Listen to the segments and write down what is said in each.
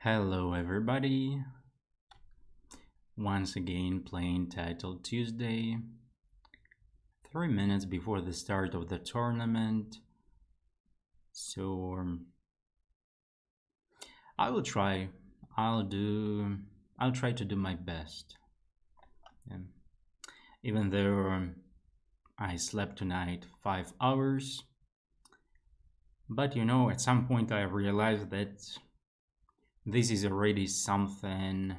Hello everybody, once again playing Title Tuesday, 3 minutes before the start of the tournament, so I will try, I'll try to do my best, even though I slept tonight 5 hours, but at some point I realized that this is already something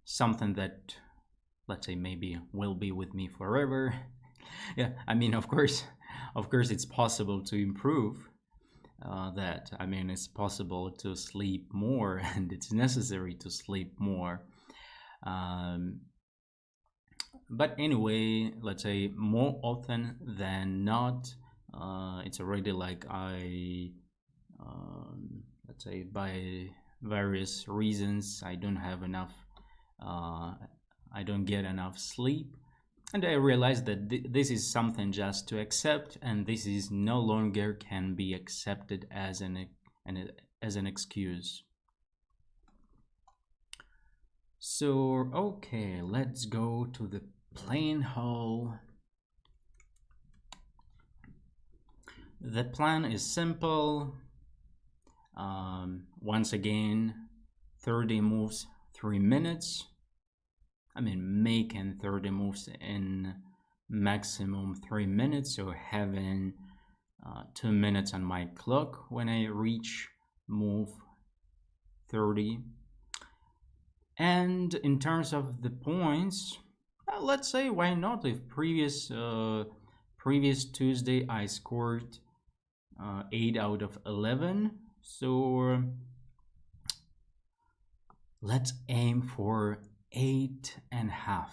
that, let's say, maybe will be with me forever. Yeah, I mean, of course it's possible to improve that. I mean, it's possible to sleep more and it's necessary to sleep more. But anyway, let's say more often than not, it's already like let's say by various reasons I don't have enough I don't get enough sleep, and I realized that this is something just to accept, and this is no longer can be accepted as an excuse. So okay, let's go to the playing hall. The plan is simple. Once again, 30 moves, 3 minutes. I mean, making 30 moves in maximum 3 minutes, so having 2 minutes on my clock when I reach move 30. And in terms of the points, let's say why not? If previous Tuesday I scored 8 out of 11, so let's aim for 8.5.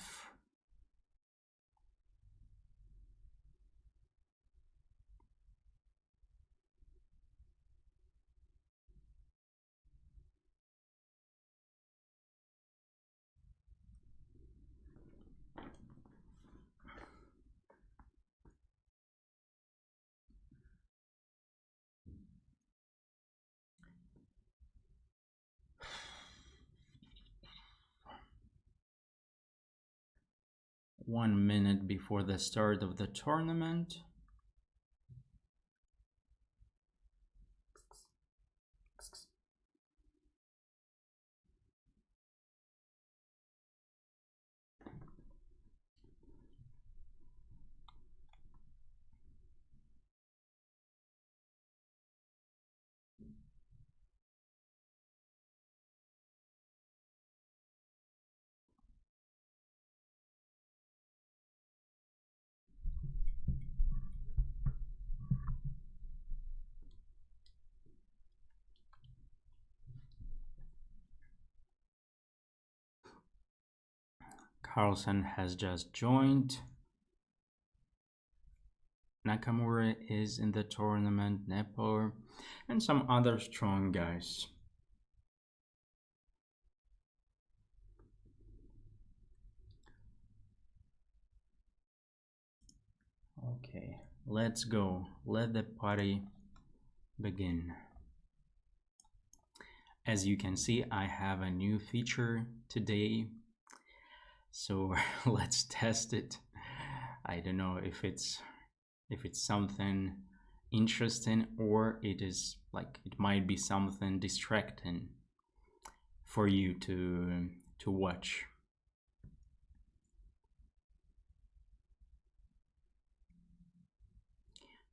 One minute before the start of the tournament. Carlsen has just joined. Nakamura is in the tournament, Nepo, and some other strong guys. Okay, let's go. Let the party begin. As you can see, I have a new feature today, so let's test it. I don't know if it's something interesting or it might be something distracting for you to watch.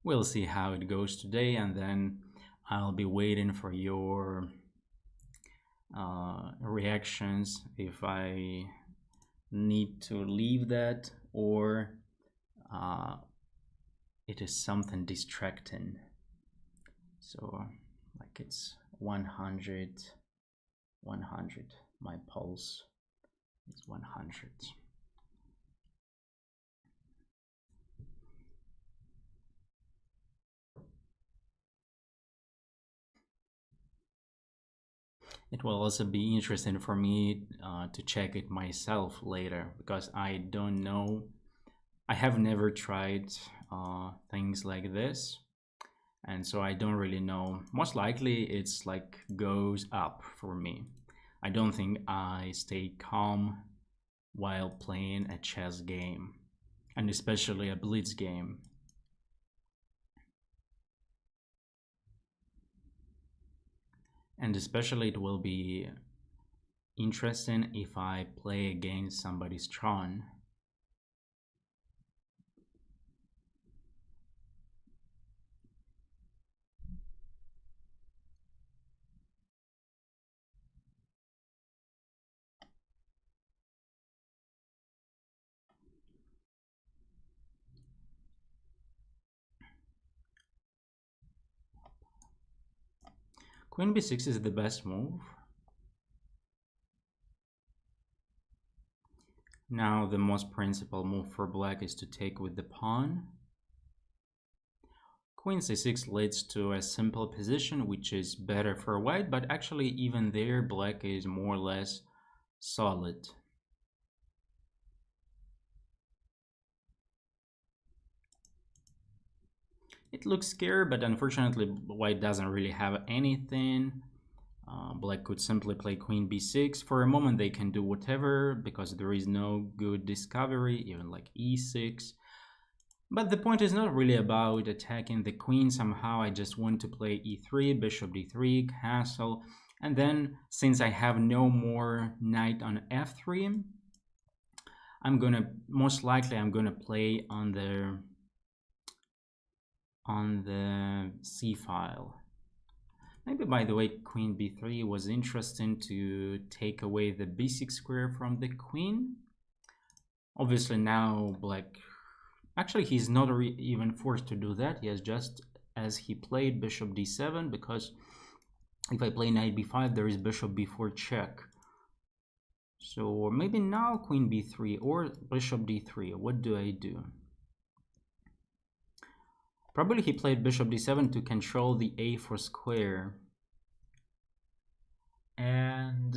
We'll see how it goes today, and then I'll be waiting for your reactions if I need to leave that or it is something distracting. So like it's 100, my pulse is 100. It will also be interesting for me to check it myself later, because I don't know. I have never tried things like this. and so I don't really know. Most likely it's like goes up for me. I don't think I stay calm while playing a chess game, and especially a blitz game. And especially it will be interesting if I play against somebody strong. Queen b6 is the best move. Now the most principal move for black is to take with the pawn. Queen c6 leads to a simple position, which is better for white, but actually even there black is more or less solid. It looks scary, but unfortunately white doesn't really have anything. Black could simply play queen b6. For a moment they can do whatever because there is no good discovery, even like e6. But the point is not really about attacking the queen somehow. I just want to play e3, bishop d3, castle, and then since I have no more knight on f3, most likely I'm gonna play on the c file. Maybe, by the way, queen b3 was interesting to take away the b6 square from the queen. Obviously now black, actually he's not even forced to do that. He has just, as he played bishop d7, because if I play knight b5 there is bishop b4 check. So maybe now queen b3 or bishop d3. What do I do? Probably he played bishop d7 to control the a4 square. And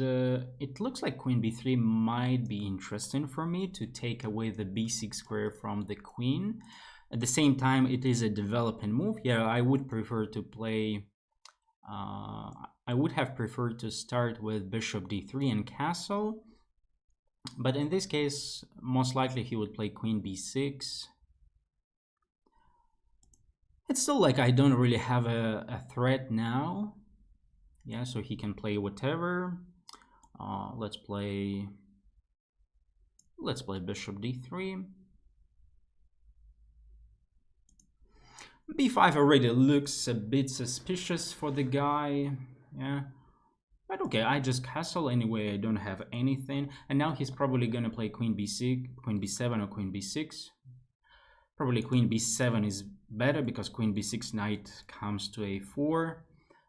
it looks like queen b3 might be interesting for me to take away the b6 square from the queen. At the same time, it is a developing move. Yeah, I would prefer to play... I would have preferred to start with bishop d3 and castle. But in this case, most likely he would play queen b6. It's still like I don't really have a threat now. Yeah, so he can play whatever. Let's play bishop d3. b5 already looks a bit suspicious for the guy. Yeah, but okay, I just castle anyway. I don't have anything, and now he's probably gonna play queen b6, queen b7, or queen b6. Probably queen b7 is better because queen b6 knight comes to a4,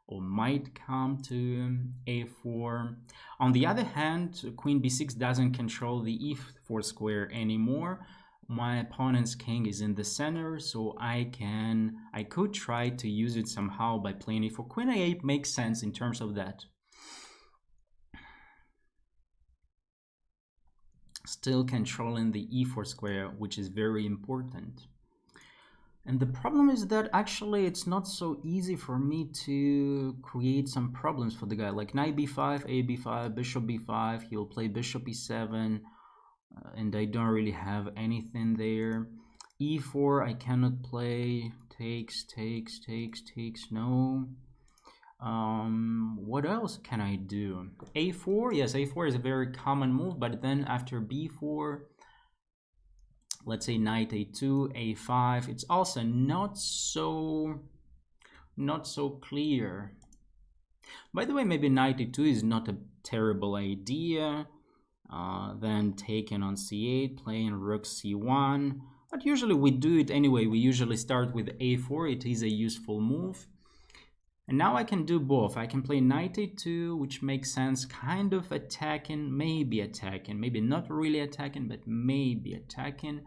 or might come to a4. On the other hand, queen b6 doesn't control the e4 square anymore. My opponent's king is in the center, so I could try to use it somehow by playing e4. Queen a8 makes sense in terms of that. Still controlling the e4 square, which is very important. And the problem is that actually it's not so easy for me to create some problems for the guy. Like knight b5, a b5, bishop b5, he'll play bishop e7, and I don't really have anything there. e4 I cannot play, takes, no. What else can I do? a4, yes, a4 is a very common move, but then after b4, let's say knight a2, a5, it's also not so clear. By the way, maybe knight a2 is not a terrible idea. Then taking on c8, playing rook c1, but usually we do it anyway. We usually start with a4. It is a useful move. And now I can do both. I can play knight a2, which makes sense, kind of attacking, maybe not really attacking, but maybe attacking.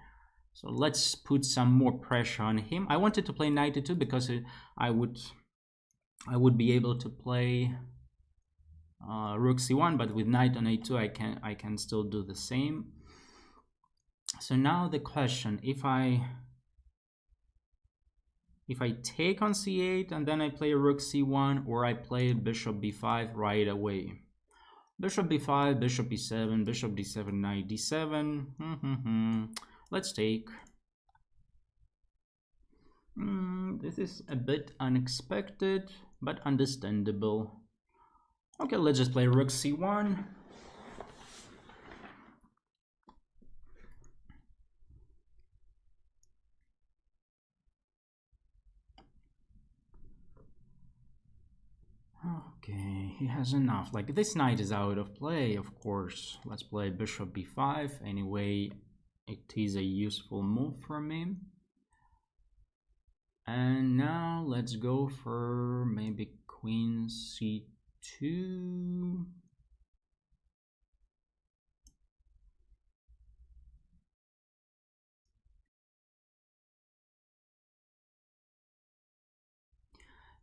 So let's put some more pressure on him. I wanted to play knight a2 because I would be able to play rook c1, but with knight on a2 I can still do the same. So now the question, if I if I take on c8 and then I play rook c1, or I play bishop b5 right away. Bishop b5, bishop b7, bishop d7, knight d7. Let's take. This is a bit unexpected, but understandable. Okay, let's just play rook c1. Okay, he has enough. Like, this knight is out of play, of course. Let's play bishop b5. Anyway, it is a useful move for me. And now let's go for maybe queen c2.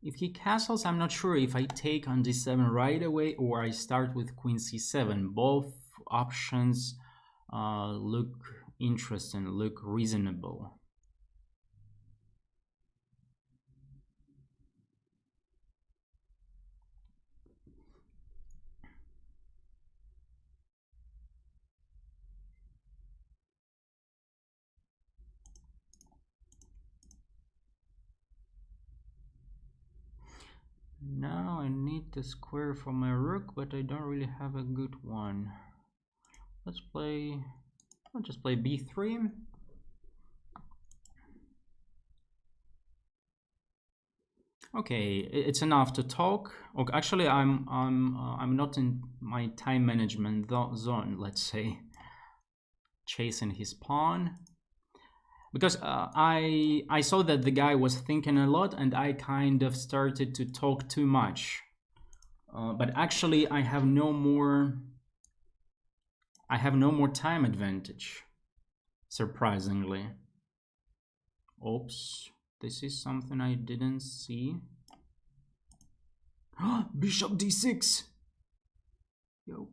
If he castles, I'm not sure if I take on d7 right away or I start with queen c7. Both options look interesting, look reasonable. Now I need the square for my rook, but I don't really have a good one. I'll just play b3. Okay, it's enough to talk. Okay, actually, I'm not in my time management zone. Let's say, chasing his pawn, because I saw that the guy was thinking a lot, and I kind of started to talk too much. But actually, I have no more time advantage. Surprisingly. Oops. This is something I didn't see. Bishop d6. Yup.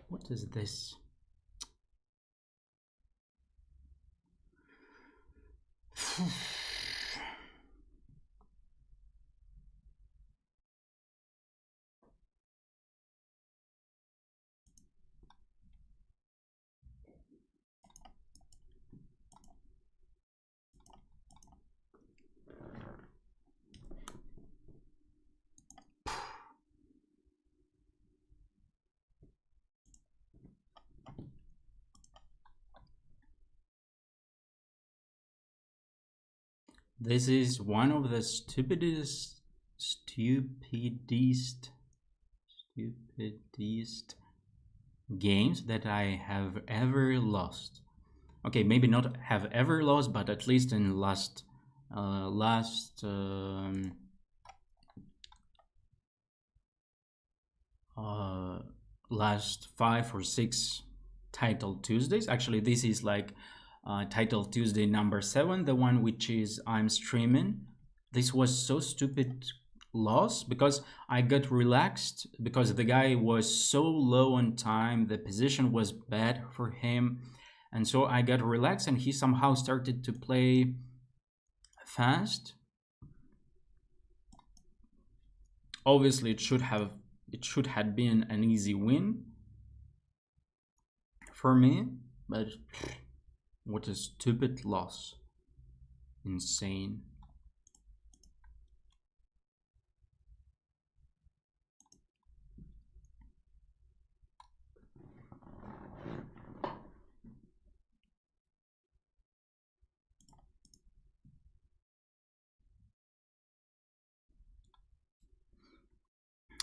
What is this? This is one of the stupidest games that I have ever lost. Okay, maybe not have ever lost, but at least in last 5 or 6 Title Tuesdays. Actually, this is like Title Tuesday number 7, the one which is I'm streaming. This was so stupid loss because I got relaxed because the guy was so low on time, the position was bad for him, and so I got relaxed and he somehow started to play fast. Obviously, it should have been an easy win for me, but what a stupid loss. Insane.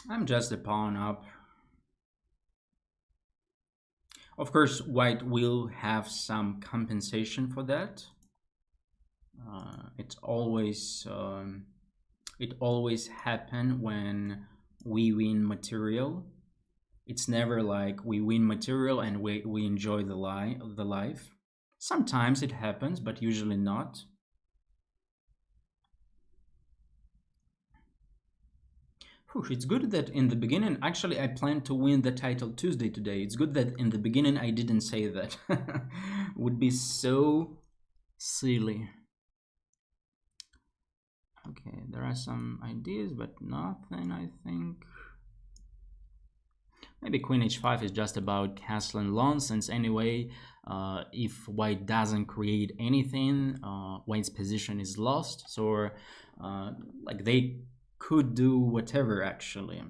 I'm just a pawn up. Of course, white will have some compensation for that. It's always it always happen when we win material. It's never like we win material and we enjoy the life. Sometimes it happens, but usually not. Whew, it's good that in the beginning, actually, I planned to win the title Tuesday today. It's good that in the beginning I didn't say that. Would be so silly. Okay, there are some ideas, but nothing, I think. Maybe queen h5 is just about castling long, since anyway, if white doesn't create anything, white's position is lost. So, like they could do whatever actually.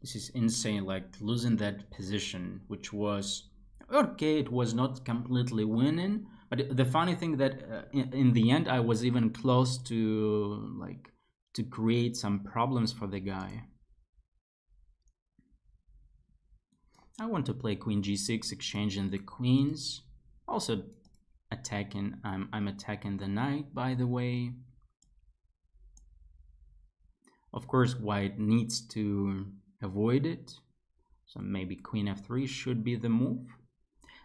This is insane, like losing that position, which was okay. It was not completely winning, but the funny thing that in the end I was even close to like to create some problems for the guy. I want to play queen g6, exchanging the queens. Also attacking, I'm attacking the knight, by the way. Of course, white needs to avoid it. So maybe queen f3 should be the move.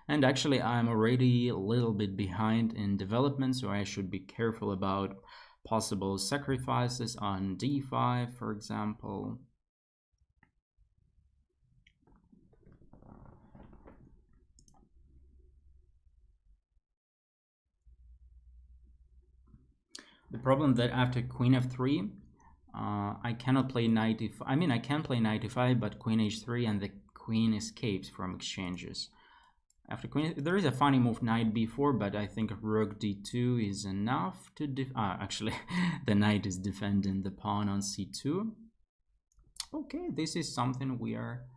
And actually, I'm already a little bit behind in development, so I should be careful about possible sacrifices on d5, for example. The problem that after queen f3, I cannot play knight e5. I mean, I can play knight e5, but queen h3 and the queen escapes from exchanges. After queen, there is a funny move knight b4, but I think rook d2 is enough to actually, the knight is defending the pawn on c2. Okay, this is something we are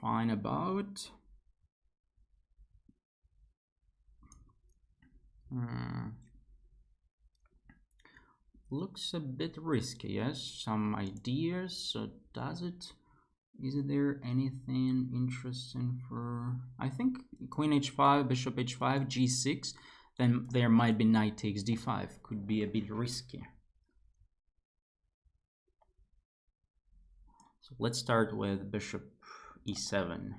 fine about. Looks a bit risky, yes? Some ideas. So does it? Is there anything interesting for... I think queen h5, bishop h5, g6. Then there might be knight takes d5. Could be a bit risky. So let's start with bishop e7.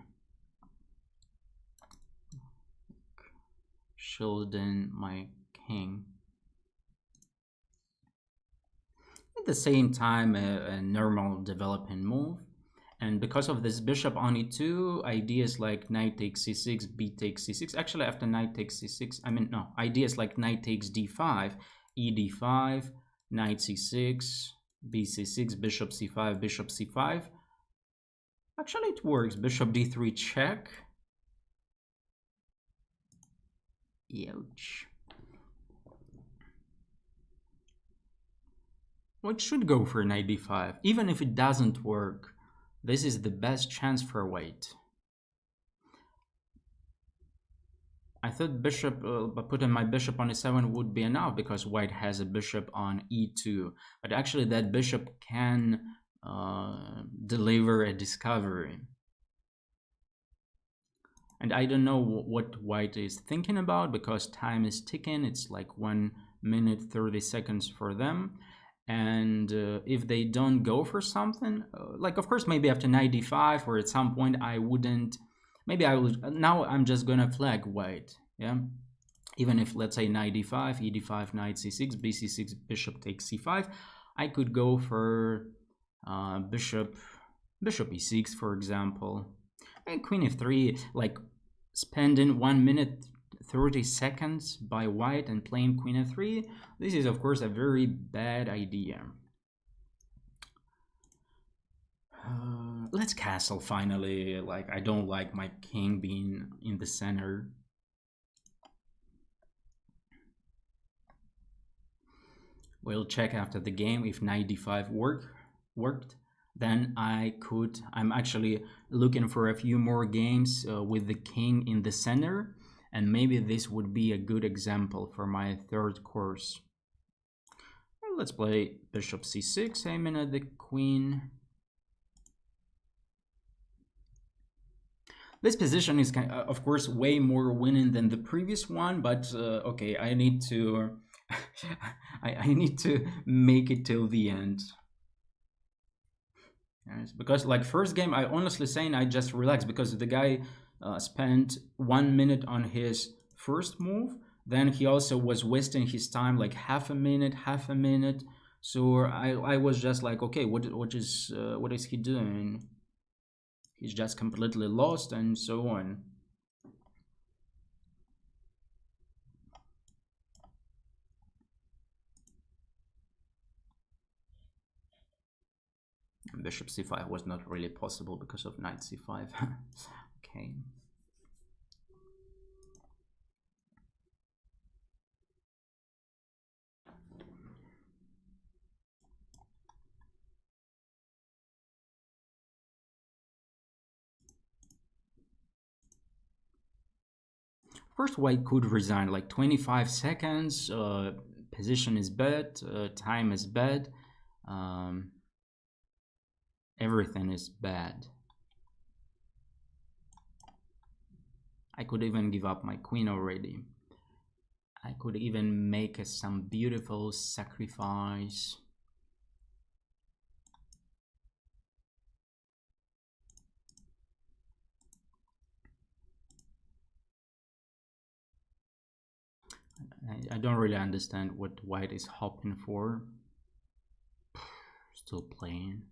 Shielding my king. At the same time, a normal developing move. And because of this bishop on e2, ideas like knight takes c6, b takes c6. Actually, after knight takes c6, I mean, no, ideas like knight takes d5, e d5, knight c6, b c6, bishop c5, bishop c5. Actually, it works. Bishop d3 check. Ouch. Well, it should go for knight d5. Even if it doesn't work, this is the best chance for white. I thought bishop, putting my bishop on e7 would be enough because white has a bishop on e2. But actually that bishop can deliver a discovery. And I don't know what white is thinking about because time is ticking. It's like 1 minute 30 seconds for them. And if they don't go for something, like of course maybe after knight d5 or at some point I wouldn't, maybe I would, now I'm just gonna flag white, yeah? Even if let's say knight d5, e d5, knight c6, b c6, bishop takes c5, I could go for bishop e6, for example, and queen f3, like spending 1 minute 30 seconds by white and playing queen f3. This is of course a very bad idea. Let's castle finally. Like, I don't like my king being in the center. We'll check after the game if knight d5 worked. Then I'm actually looking for a few more games with the king in the center, and maybe this would be a good example for my third course. Well, let's play bishop c6, aiming at the queen. This position is, of course, way more winning than the previous one, but okay, I need to I need to make it till the end. Yes, because like first game, I honestly saying I just relaxed because the guy spent 1 minute on his first move. Then he also was wasting his time like half a minute. So I was just like, okay, what is he doing? He's just completely lost and so on. Bishop c5 was not really possible because of knight c5. Okay. First, white could resign like 25 seconds. Position is bad. Time is bad. Everything is bad. I could even give up my queen already. I could even make some beautiful sacrifice. I don't really understand what white is hoping for. Still playing.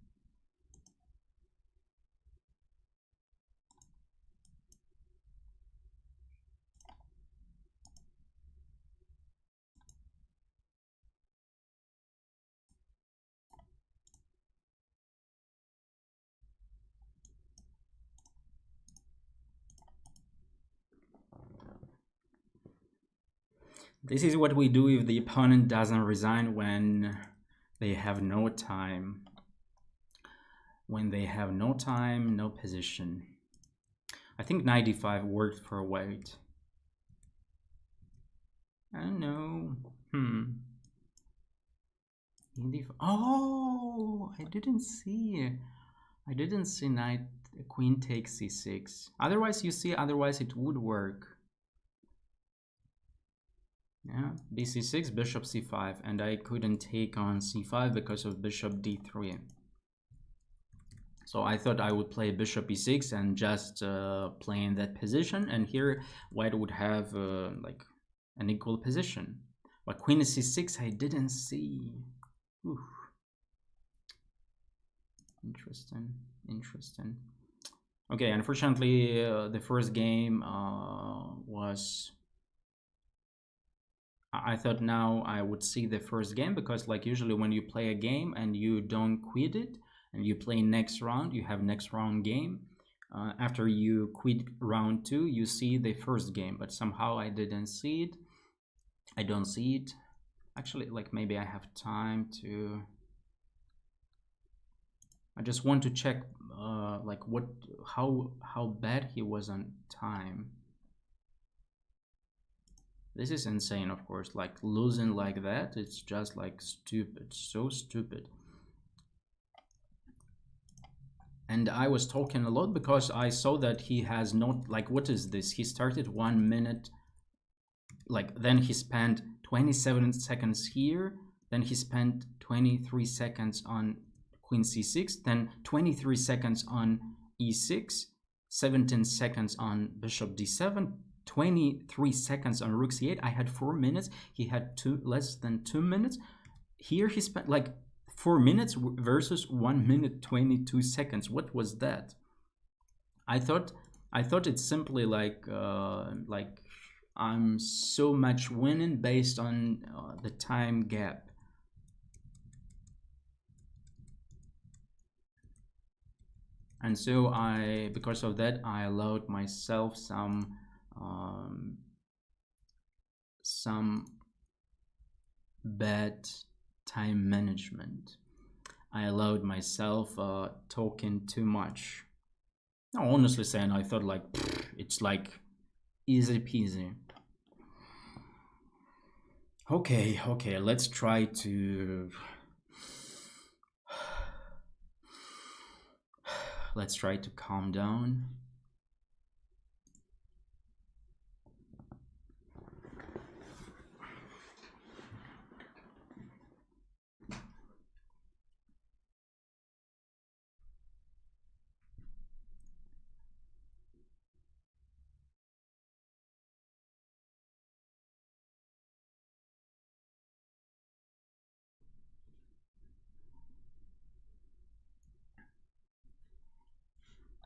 This is what we do if the opponent doesn't resign when they have no time. When they have no time, no position. I think knight d5 worked for white. I don't know. Oh, I didn't see knight queen takes c6. Otherwise, you see, otherwise it would work. Yeah, bc6, bishop c5, and I couldn't take on c5 because of bishop d3. So I thought I would play bishop e6 and just play in that position, and here white would have like an equal position. But queen c6 I didn't see. Oof. Interesting. Okay, unfortunately the first game was... I thought now I would see the first game, because like usually when you play a game and you don't quit it and you play next round, you have next round game. After you quit round 2, you see the first game, but somehow I didn't see it. I don't see it. Actually, like maybe I have time to... I just want to check like how bad he was on time. This is insane, of course, like losing like that, it's just like stupid, so stupid. And I was talking a lot because I saw that he has not, like, what is this? He started 1 minute, like then he spent 27 seconds here, then he spent 23 seconds on queen c6, then 23 seconds on e6, 17 seconds on bishop d7, 23 seconds on rook c8. I had 4 minutes. He had less than 2 minutes. Here he spent like 4 minutes versus 1 minute 22 seconds. What was that? I thought I thought it's simply like I'm so much winning based on the time gap. And so because of that, I allowed myself some bad time management. I allowed myself talking too much. No, honestly saying, I thought like it's like easy peasy. Okay, let's try to calm down.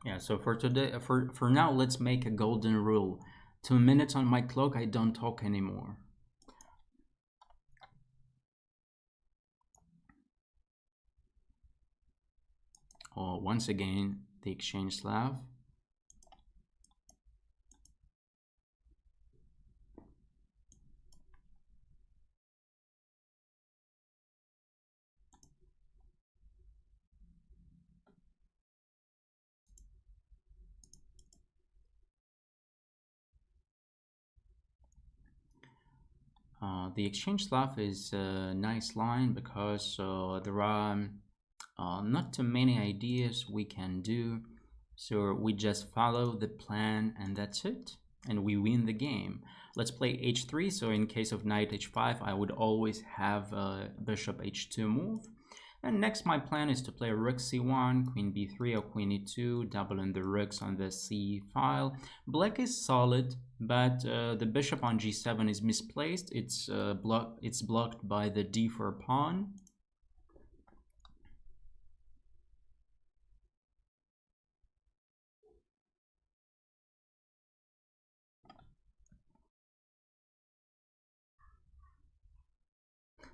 Yeah, so for today, for now, let's make a golden rule. 2 minutes on my clock, I don't talk anymore. Oh, once again, the exchange Slav. The exchange Slav is a nice line because there are not too many ideas we can do. So we just follow the plan and that's it. And we win the game. Let's play h3. So in case of knight h5, I would always have bishop h2 move. And next my plan is to play rook c1, queen b3 or queen e2, doubling the rooks on the c file. Black is solid, but the bishop on g7 is misplaced. It's blocked by the d4 pawn.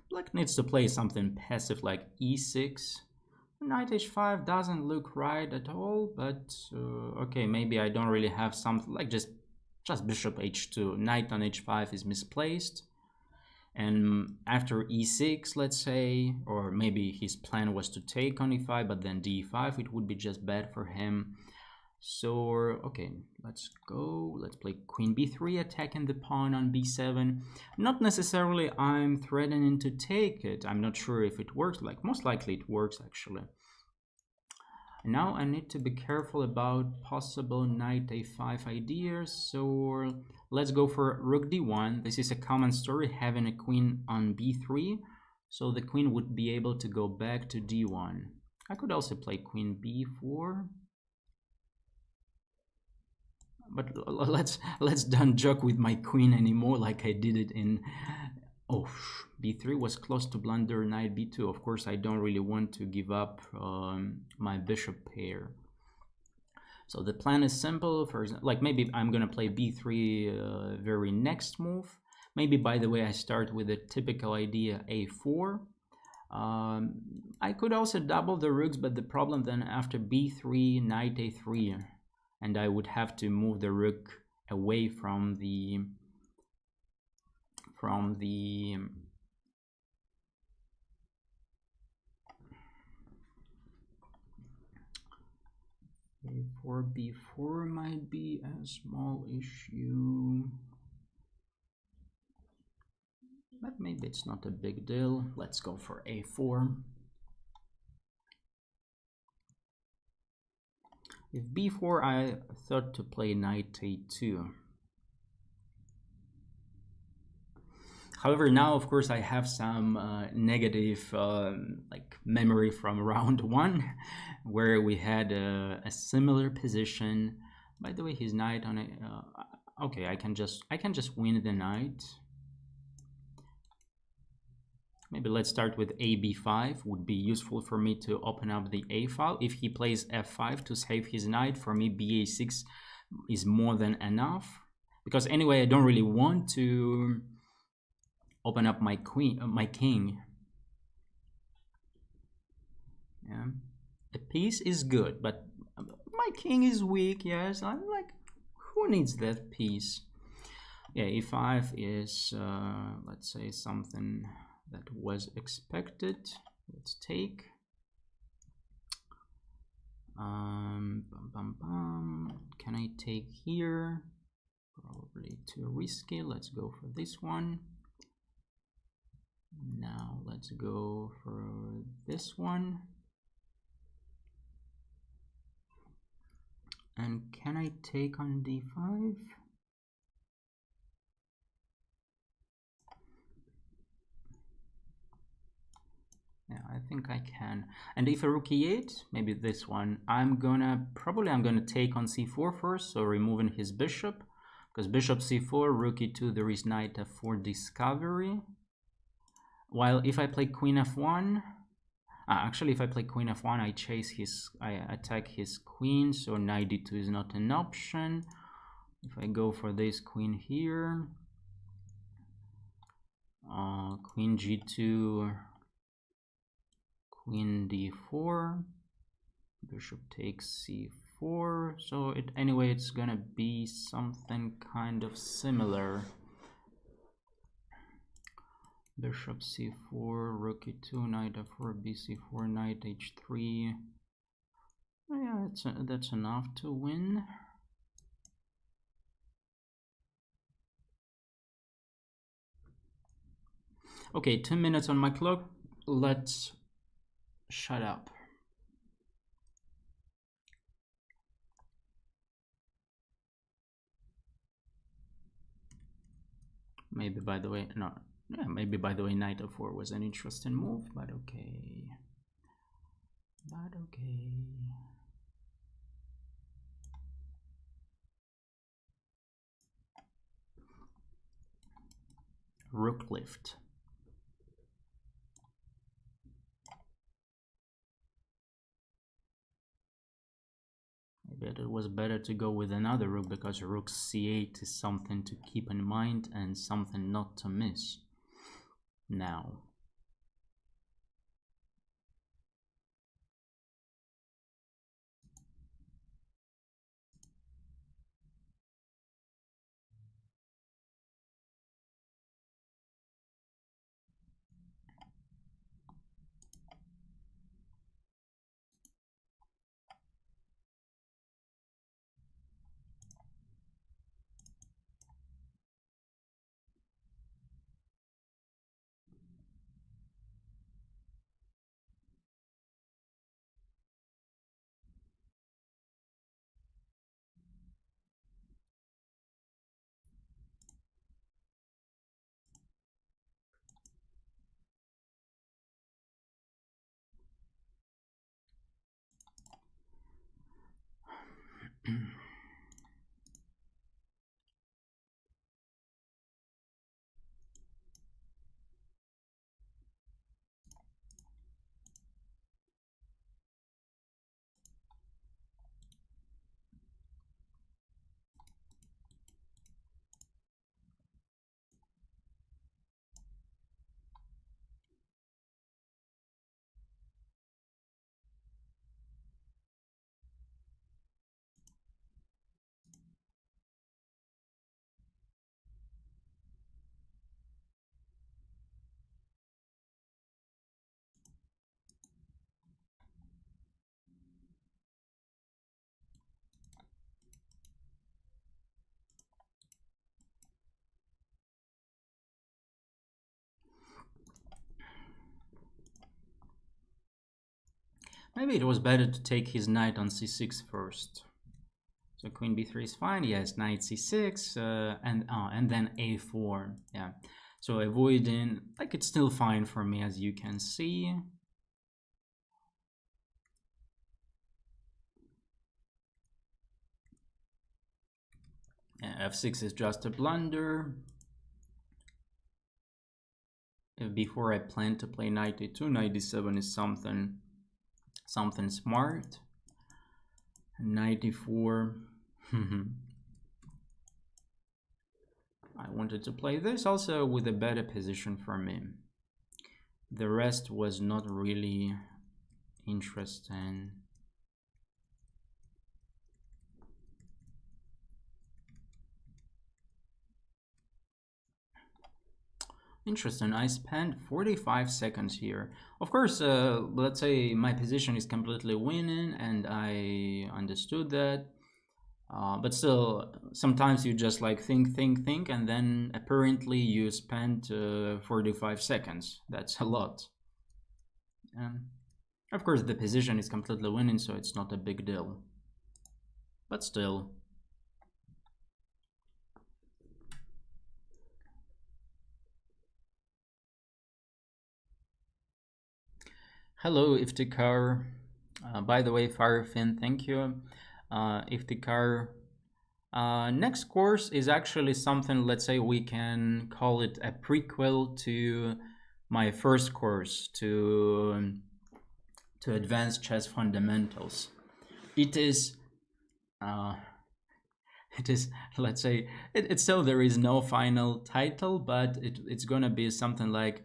Black needs to play something passive like e6. Knight h5 doesn't look right at all, but okay, maybe I don't really have something like just bishop h2. Knight on h5 is misplaced. And after e6, let's say, or maybe his plan was to take on e5, but then d5, it would be just bad for him. So, okay, let's go. Let's play queen b3, attacking the pawn on b7. Not necessarily I'm threatening to take it. I'm not sure if it works. Like, most likely it works, actually. Now I need to be careful about possible knight a5 ideas. So let's go for rook d1. This is a common story, having a queen on b3. So the queen would be able to go back to d1. I could also play queen b4. But let's don't joke with my queen anymore like I did it in... Oh, b3 was close to blunder knight b2. Of course, I don't really want to give up my bishop pair. So the plan is simple. For example, like maybe I'm gonna play b3 very next move. Maybe, by the way, I start with a typical idea a4. I could also double the rooks, but the problem then after b3, knight a3, and I would have to move the rook away from the a4 b4 might be a small issue, but maybe it's not a big deal. Let's go for a4. If b4, I thought to play knight a2. However, now, of course, I have some negative like memory from round 1, where we had a similar position. By the way, his knight on a... okay, I can just win the knight. Maybe let's start with a b5. Would be useful for me to open up the a file. If he plays f5 to save his knight, for me ba6 is more than enough, because anyway I don't really want to open up my king. Yeah, a piece is good, but my king is weak. Yes, I'm like, who needs that piece? Yeah, e5 is let's say something that was expected. Let's take can I take here? Probably too risky. Let's go for this one. Now let's go for this one. And can I take on d5? Yeah, I think I can. And if a rook e8, maybe this one, I'm gonna take on c4 first, so removing his bishop, because bishop c4, rook e2, there is knight f4 discovery. While if I play queen f1, actually if I play queen f1, I attack his queen, so knight d2 is not an option. If I go for this queen here, queen g2, queen d4, bishop takes c4, so anyway it's gonna be something kind of similar. Bishop c4, rook e2, knight f4, bc4, knight h3. Yeah, that's enough to win. Okay, 10 minutes on my clock. Let's shut up. Maybe by the way, no. Yeah, maybe by the way, knight f4 was an interesting move, but okay. But okay. Rook lift. Maybe it was better to go with another rook, because rook c8 is something to keep in mind and something not to miss. Now. Maybe it was better to take his knight on c6 first. So queen b3 is fine. Yes, knight c6, and then a4. Yeah. So avoiding, like, it's still fine for me, as you can see. Yeah, f6 is just a blunder. Before I planned to play knight a2, knight d7 is something smart. Knight d4. I wanted to play this also with a better position for me. The rest was not really interesting. Interesting. I spent 45 seconds here. Of course, let's say my position is completely winning and I understood that. But still, sometimes you just like think, and then apparently you spent 45 seconds. That's a lot. Of course, the position is completely winning, so it's not a big deal. But still. Hello, Iftikhar. By the way, Firefin, thank you. Iftikhar. Next course is actually something, let's say we can call it a prequel to my first course, to Advanced Chess Fundamentals. It is, let's say, it's still, there is no final title, but it's gonna be something like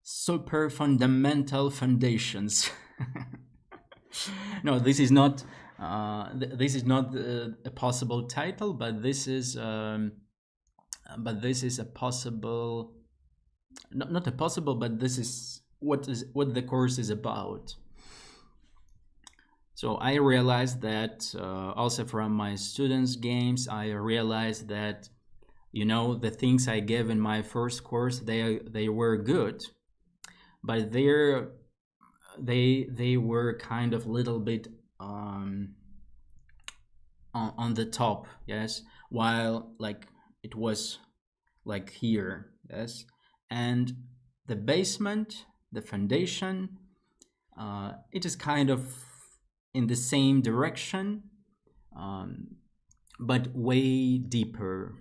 Super Fundamental Foundations. No, this is not a possible title, but this is a possible, not a possible, but this is what the course is about. So I realized that also from my students' games, I realized that, you know, the things I gave in my first course, they were good, but they were kind of little bit on the top, yes, while like it was like here, yes, and the basement, the foundation, it is kind of in the same direction, but way deeper.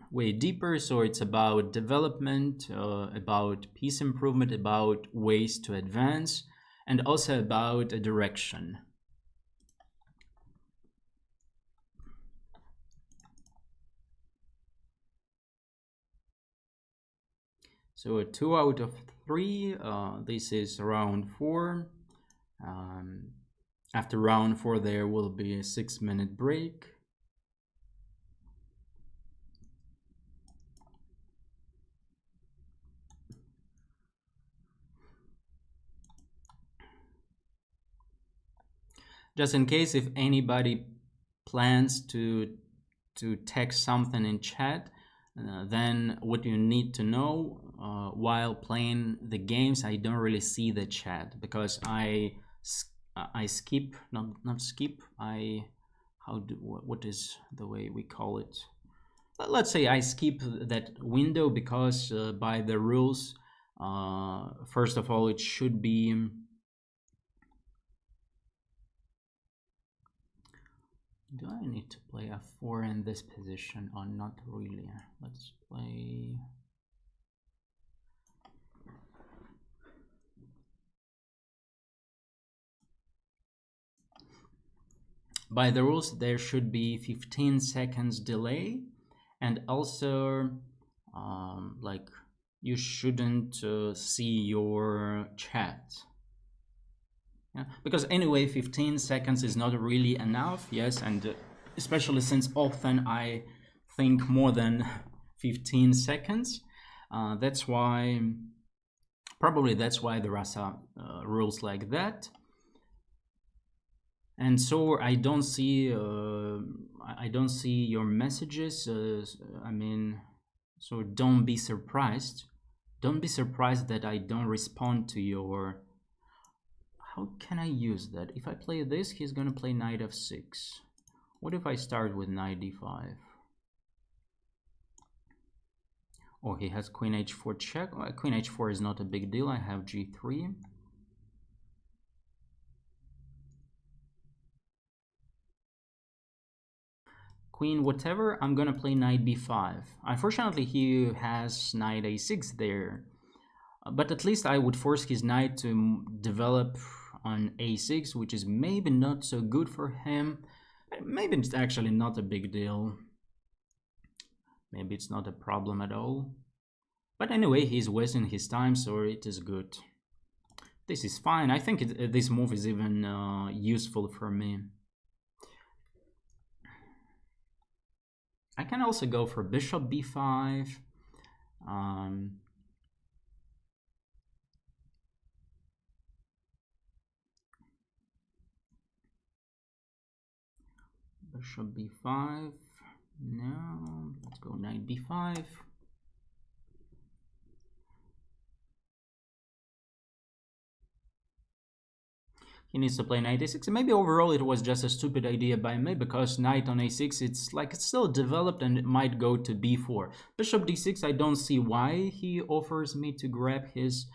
So it's about development, about peace improvement, about ways to advance, and also about a direction. So a 2 out of 3, this is round 4. After round 4 there will be a 6-minute break. Just in case if anybody plans to text something in chat, then what you need to know while playing the games, I don't really see the chat because I skip, not skip, what is the way we call it? Let's say I skip that window because by the rules, first of all, it should be, do I need to play f4 in this position or not really? Let's play. By the rules, there should be 15 seconds delay, and also like you shouldn't see your chat. Yeah, because anyway 15 seconds is not really enough, yes, and especially since often I think more than 15 seconds, that's why, probably that's why there are some rules like that. And so I don't see your messages, I mean, so don't be surprised that I don't respond to your. How can I use that? If I play this, he's gonna play knight f6. What if I start with knight d5? Oh, he has queen h4 check. Queen h4 is not a big deal. I have g3. Queen whatever, I'm gonna play knight b5. Unfortunately, he has knight a6 there. But at least I would force his knight to develop on a6, which is maybe not so good for him. Maybe it's actually not a big deal. Maybe it's not a problem at all. But anyway, he's wasting his time, so it is good. This is fine. I think this move is even useful for me. I can also go for bishop b5. Bishop b5. No, let's go knight b5. He needs to play knight a6. Maybe overall it was just a stupid idea by me, because knight on a6, it's like it's still developed and it might go to b4. Bishop d6, I don't see why he offers me to grab his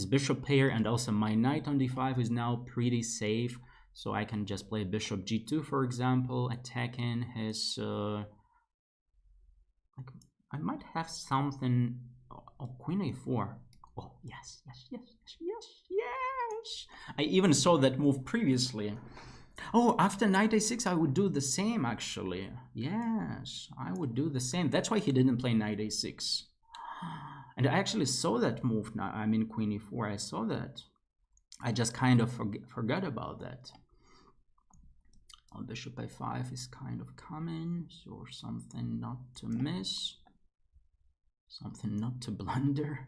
bishop pair, and also my knight on d5 is now pretty safe. So I can just play bishop g2, for example, attacking his... I might have something... Oh, queen a4. Oh, yes, yes, yes, yes, yes, yes. I even saw that move previously. Oh, after knight a6, I would do the same, actually. Yes, I would do the same. That's why he didn't play knight a6. And I actually saw that move now. I mean, queen e4, I saw that. I just kind of forgot about that. Oh, bishop a5 is kind of coming, so something not to miss. Something not to blunder.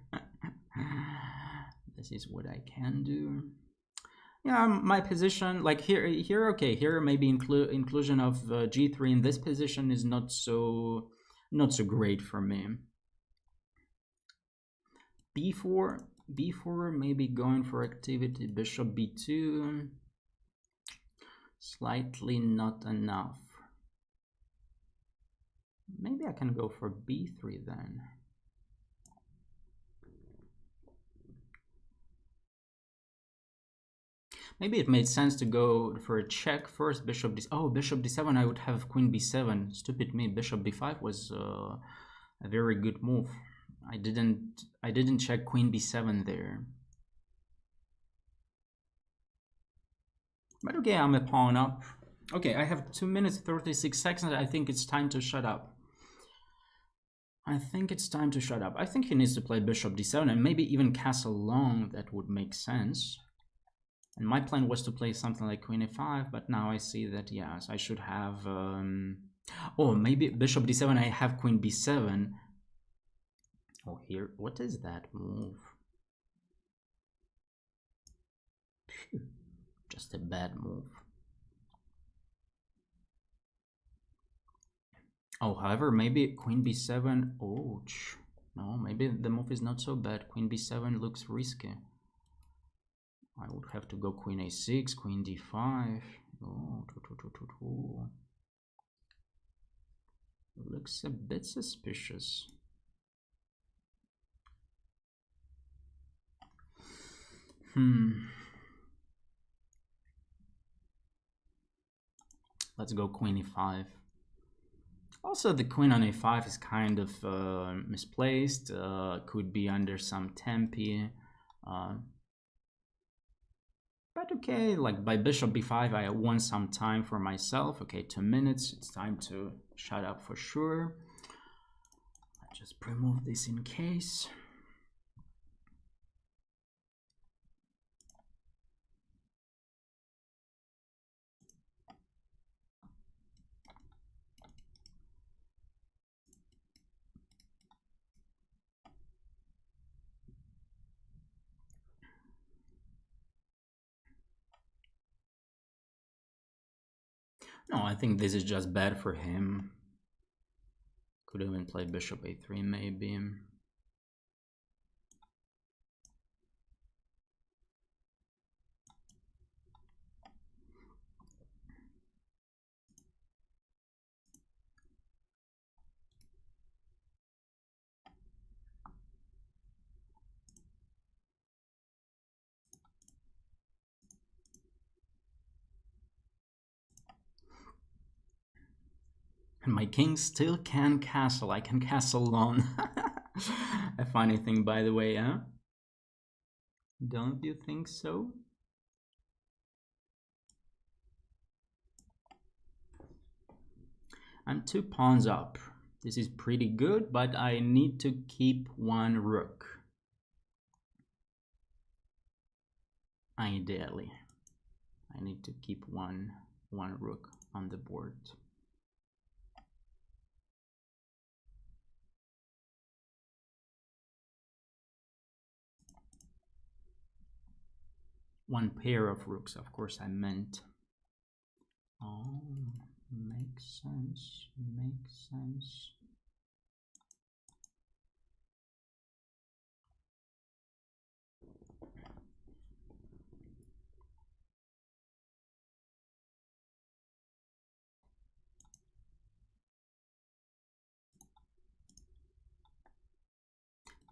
This is what I can do. Yeah, my position, like here, okay, here maybe inclusion of g3 in this position is not so great for me. b4, maybe going for activity. Bishop b2, slightly not enough. Maybe I can go for b3 then. Maybe it made sense to go for a check first. Bishop d. Oh, bishop d7. I would have queen b7. Stupid me. Bishop b5 was a very good move. I didn't check queen b7 there. But okay, I'm a pawn up. Okay, I have 2 minutes 36 seconds. I think it's time to shut up. I think it's time to shut up. I think he needs to play bishop d7 and maybe even castle long. That would make sense. And my plan was to play something like queen a5, but now I see that, yes, I should have... Oh, maybe bishop d7, I have queen b7. Oh, here, what is that move? Phew, just a bad move. Oh, however, maybe queen b7... Oh, no, maybe the move is not so bad. Queen b7 looks risky. I would have to go queen a6, queen d5. Oh, looks a bit suspicious. Let's go queen e5. Also, the queen on a5 is kind of misplaced. Could be under some tempi. But okay, like by bishop b5, I won some time for myself. Okay, 2 minutes. It's time to shut up for sure. I just remove this in case. No, I think this is just bad for him. Could even play bishop a3 maybe. And my king still can castle. I can castle long. A funny thing, by the way, huh? Don't you think so? I'm 2 pawns up. This is pretty good, but I need to keep one rook. Ideally, I need to keep one rook on the board. One pair of rooks, of course, I meant. Oh, makes sense, makes sense.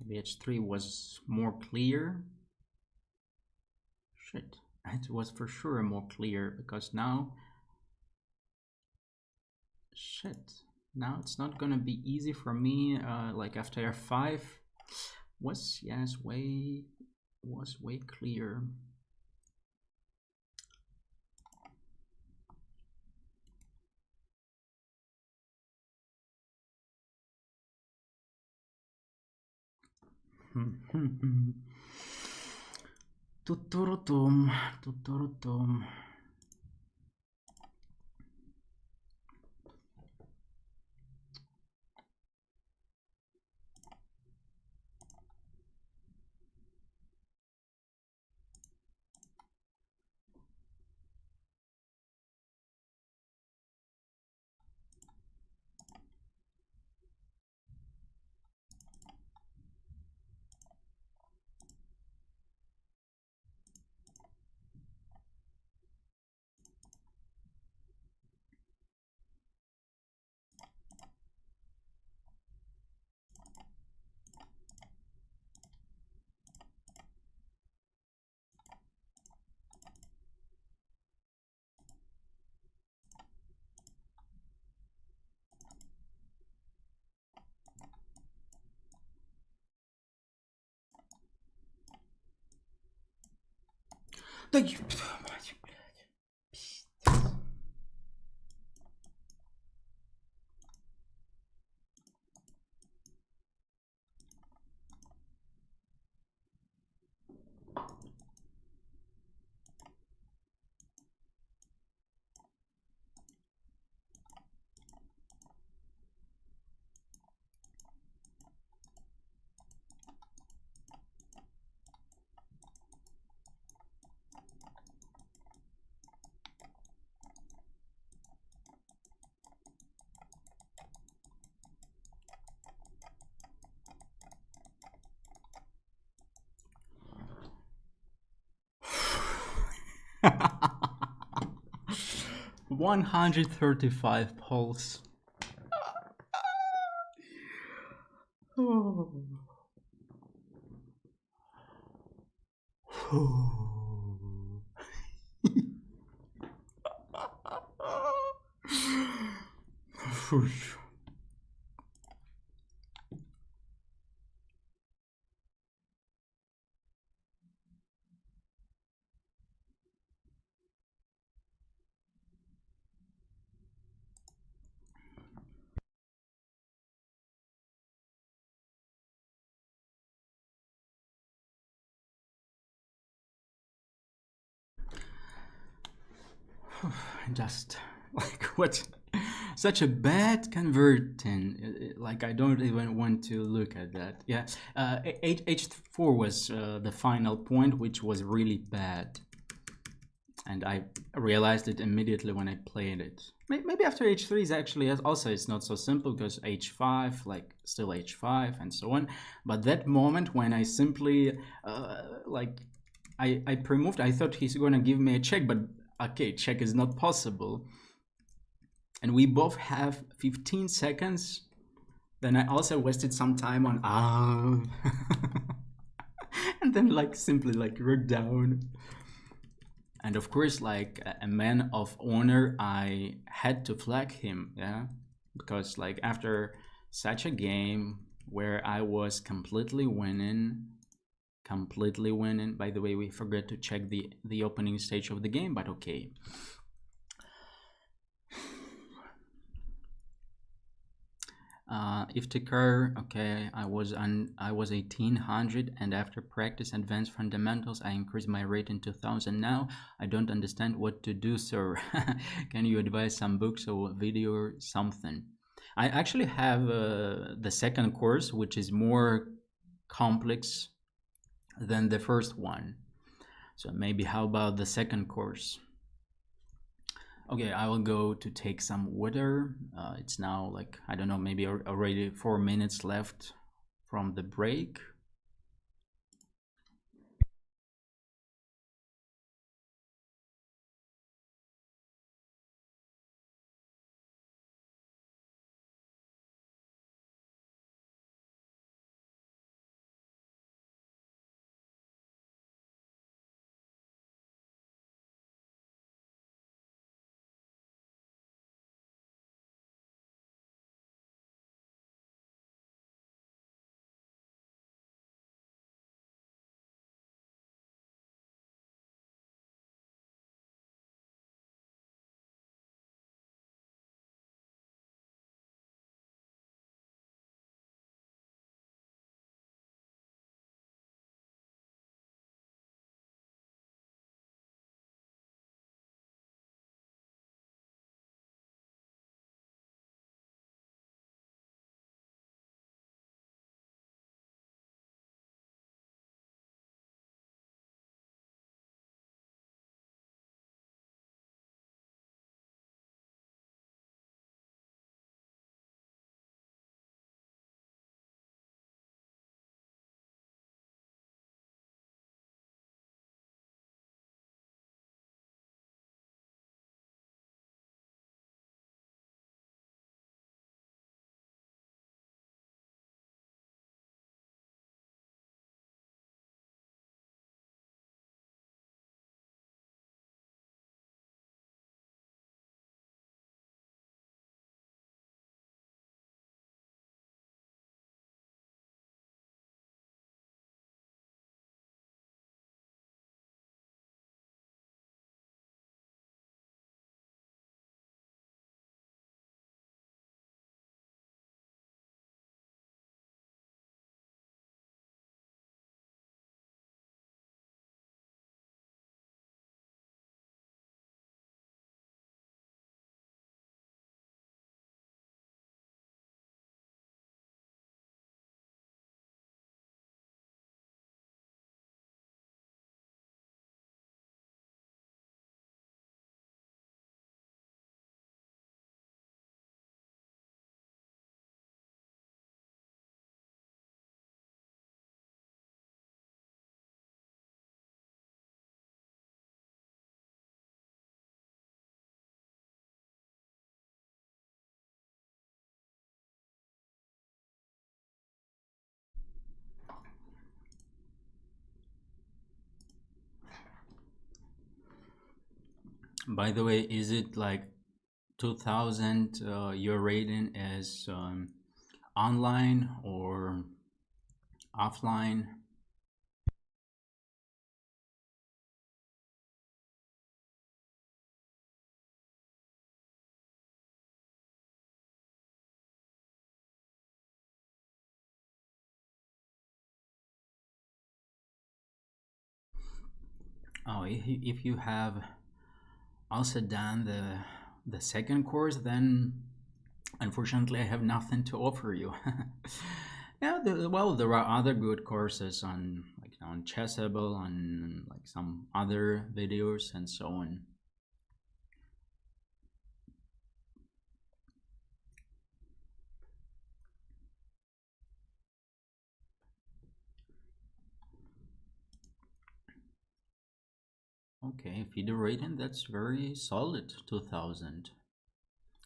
Maybe h3 was more clear. Shit, it was for sure more clear, because now, shit, now it's not gonna be easy for me. Like after f5 was, yes, was way clear. Tuturutum, tuturutum. Да ёб твою мать, блядь. Пиздец. $135 pulse. Oh. Just like what, such a bad converting, like I don't even want to look at that. Yeah, h4 was the final point, which was really bad, and I realized it immediately when I played it. Maybe after h3 is actually also, it's not so simple, because h5, like still h5 and so on, but that moment when I simply like I pre-moved, I thought he's gonna give me a check, but okay, check is not possible. And we both have 15 seconds. Then I also wasted some time on and then like simply like rook down. And of course, like a man of honor, I had to flag him, yeah? Because like after such a game where I was completely winning, by the way, we forgot to check the opening stage of the game, but okay. Iftikhar, okay, I was 1800, and after practice advanced fundamentals, I increased my rate in 2000. Now I don't understand what to do, sir. Can you advise some books or video or something? I actually have the second course, which is more complex than the first one. So maybe how about the second course? Okay, I will go to take some water. It's now like, I don't know, maybe already 4 minutes left from the break. By the way, is it like 2000 your rating is online or offline? Oh, if you have also done the second course, then unfortunately I have nothing to offer you. Yeah, well, there are other good courses on like on Chessable, on like some other videos and so on. Okay, feeder rating, that's very solid, 2000.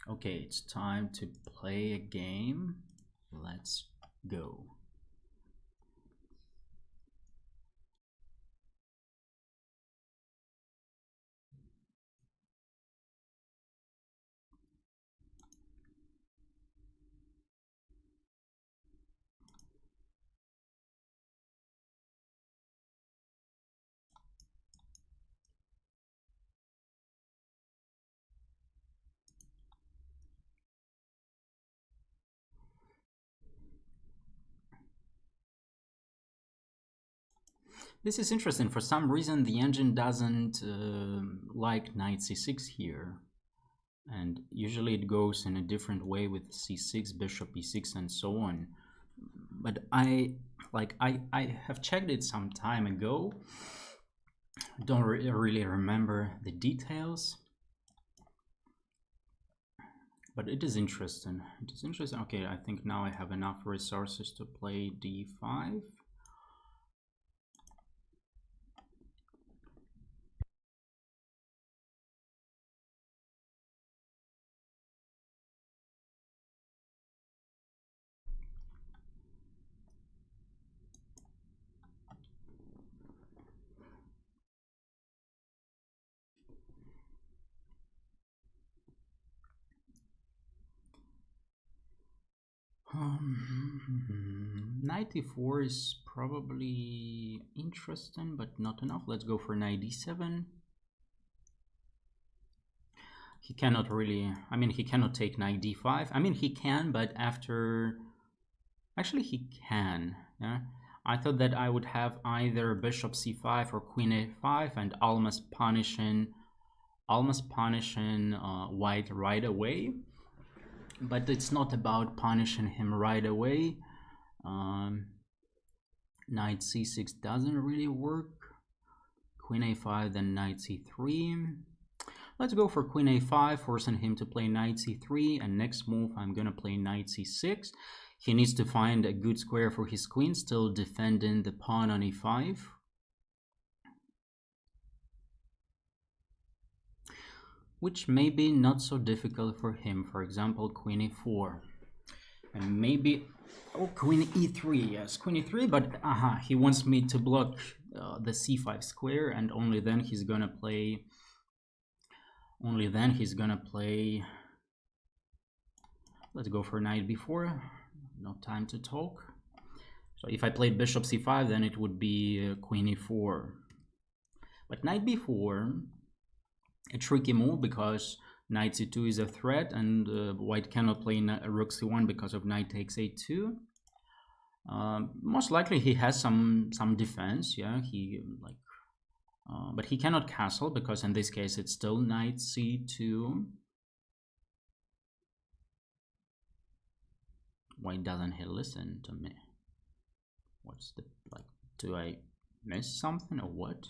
Okay, it's time to play a game. Let's go. This is interesting. For some reason, the engine doesn't like knight c6 here. And usually it goes in a different way with c6, bishop e6, and so on. But I have checked it some time ago. Don't really remember the details. But it is interesting. It is interesting. Okay, I think now I have enough resources to play d5. Knight e4 is probably interesting, but not enough. Let's go for knight d7. He cannot really, I mean, he cannot take knight d5. I mean, he can, but after, actually he can, yeah. I thought that I would have either bishop c5 or queen a5 and almost punishing white right away. But it's not about punishing him right away. Knight c6 doesn't really work. Queen a5, then knight c3. Let's go for queen a5, forcing him to play knight c3, and next move I'm gonna play knight c6. He needs to find a good square for his queen, still defending the pawn on e5. Which may be not so difficult for him. For example, queen e4. And maybe, oh, queen e3, yes, queen e3, but he wants me to block the c5 square, and only then he's gonna play, let's go for knight b4, no time to talk. So if I played bishop c5, then it would be queen e4. But knight b4, a tricky move because knight c2 is a threat, and white cannot play rook c1 because of knight takes a2. Most likely he has some defense, yeah. But he cannot castle because in this case it's still knight c2. Why doesn't he listen to me? What's the, like, do I miss something or what?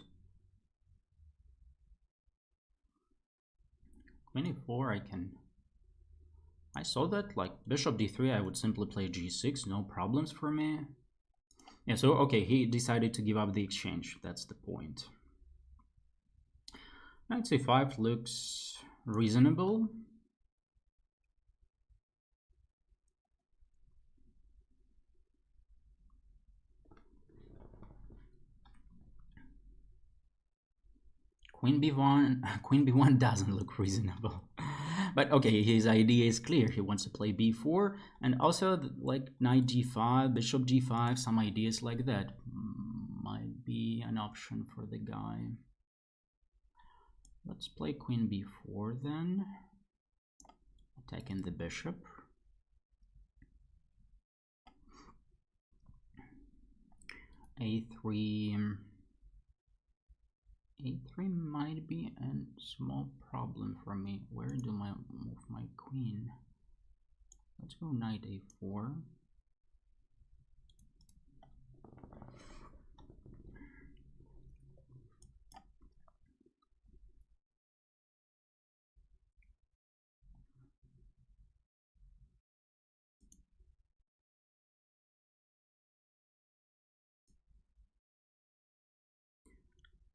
Queen e4, I saw that, like, bishop d3, I would simply play g6, no problems for me. Yeah, so, okay, he decided to give up the exchange, that's the point. Knight c5 looks reasonable. Queen b1 doesn't look reasonable. But okay, his idea is clear. He wants to play b4, and also like knight g5, bishop g5, some ideas like that might be an option for the guy. Let's play queen b4 then, attacking the bishop. a3 might be a small problem for me. Where do I move my queen? Let's go knight a4.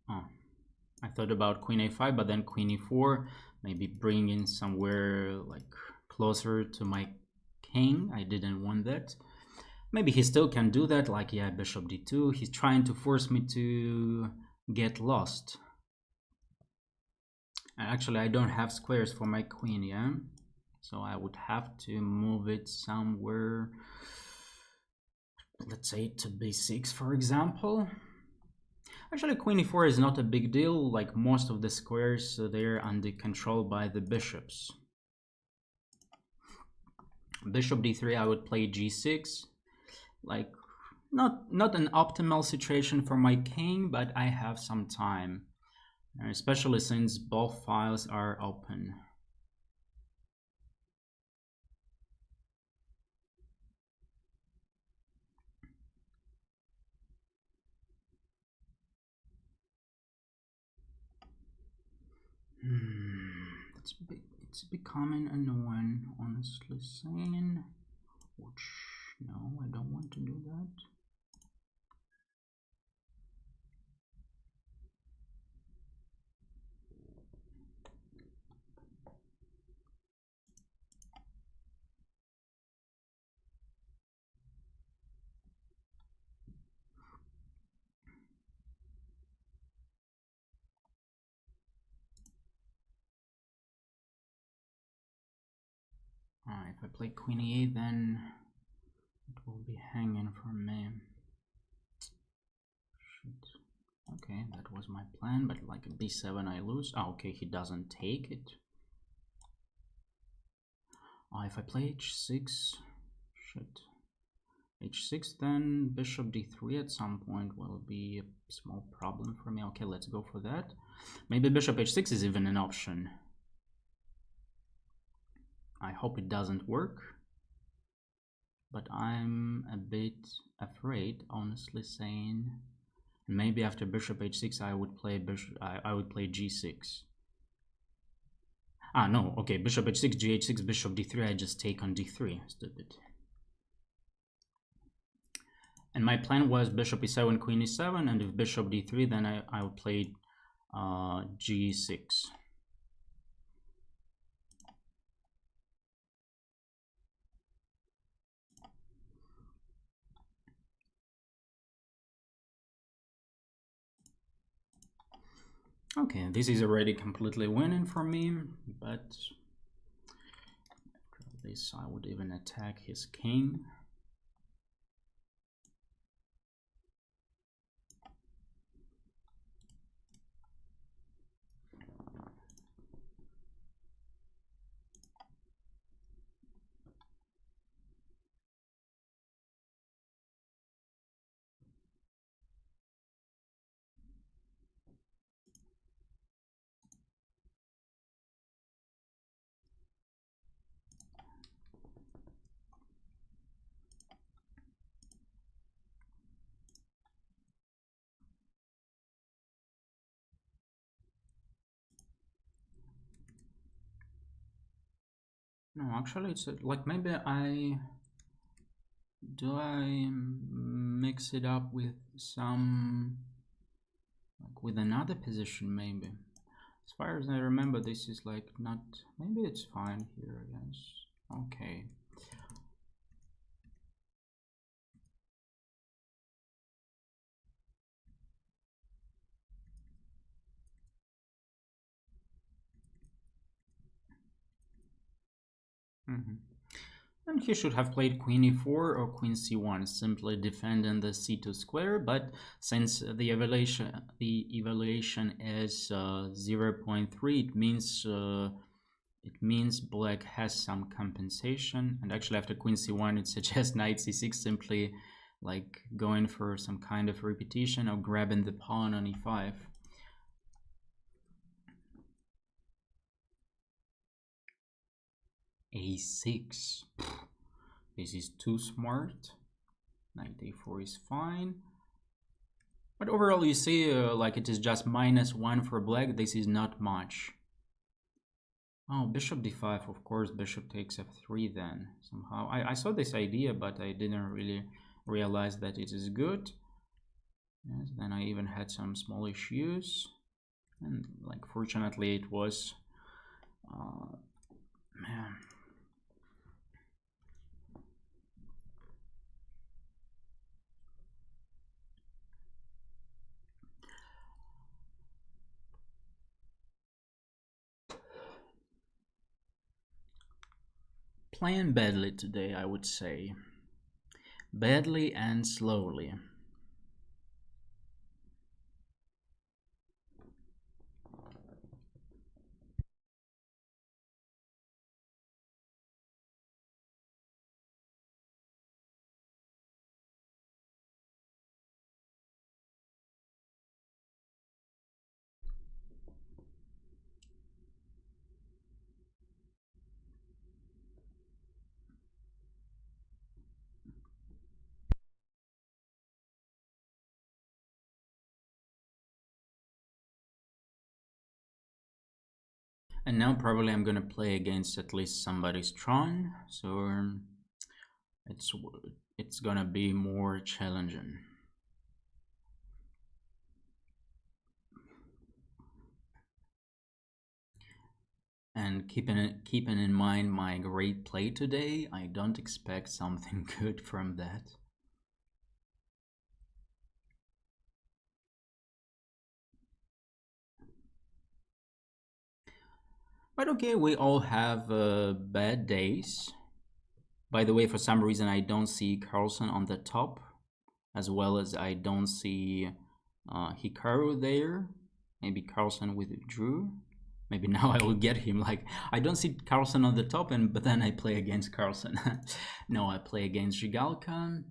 Oh, I thought about queen a5, but then queen e4, maybe bring in somewhere like closer to my king. I didn't want that. Maybe he still can do that, like, yeah, bishop d2. He's trying to force me to get lost. And actually, I don't have squares for my queen, yeah? So I would have to move it somewhere, let's say to b6, for example. Actually, queen e4 is not a big deal, like most of the squares, they're under control by the bishops. Bishop d3, I would play g6. Like, Not an optimal situation for my king, but I have some time, especially since both files are open. It's becoming annoying, honestly saying. Which, no, I don't want to do that. If I play Queen E8, then it will be hanging for me. Shit. Okay, that was my plan, but like B7 I lose. Oh, okay, he doesn't take it. If I play H6, shit. H6, then bishop D3 at some point will be a small problem for me. Okay, let's go for that. Maybe bishop H6 is even an option. I hope it doesn't work, but I'm a bit afraid, honestly saying. Maybe after bishop H6 I would play I would play G6. Ah, no, okay, bishop H6, G6, bishop D3, I just take on D3, stupid. And my plan was bishop E7, queen E7, and if bishop D3, then I would play G6. Okay, this is already completely winning for me, but after this I would even attack his king. No, actually it's like maybe I mix it up with some, like with another position maybe. As far as I remember, this is like not, maybe it's fine here, I guess. Okay. And he should have played queen e4 or queen c1, simply defending the c2 square, but since the evaluation is 0.3, it means black has some compensation. And actually after queen c1 it suggests knight c6, simply like going for some kind of repetition or grabbing the pawn on e5. a6. This is too smart. Knight a4 is fine. But overall, you see, like it is just -1 for black. This is not much. Oh, bishop d5, of course, bishop takes f3 then. Somehow, I saw this idea, but I didn't really realize that it is good. Yes, then I even had some small issues. And like, fortunately, it was... man. Playing badly today, I would say. Badly and slowly. And now probably I'm gonna play against at least somebody strong, so it's it's gonna be more challenging. And keeping in mind my great play today, I don't expect something good from that. But okay, we all have bad days. By the way, for some reason I don't see Carlsen on the top, as well as I don't see Hikaru there. Maybe Carlsen withdrew. Maybe now I will get him. Like, I don't see Carlsen on the top, but then I play against Carlsen. No, I play against Zhigalka.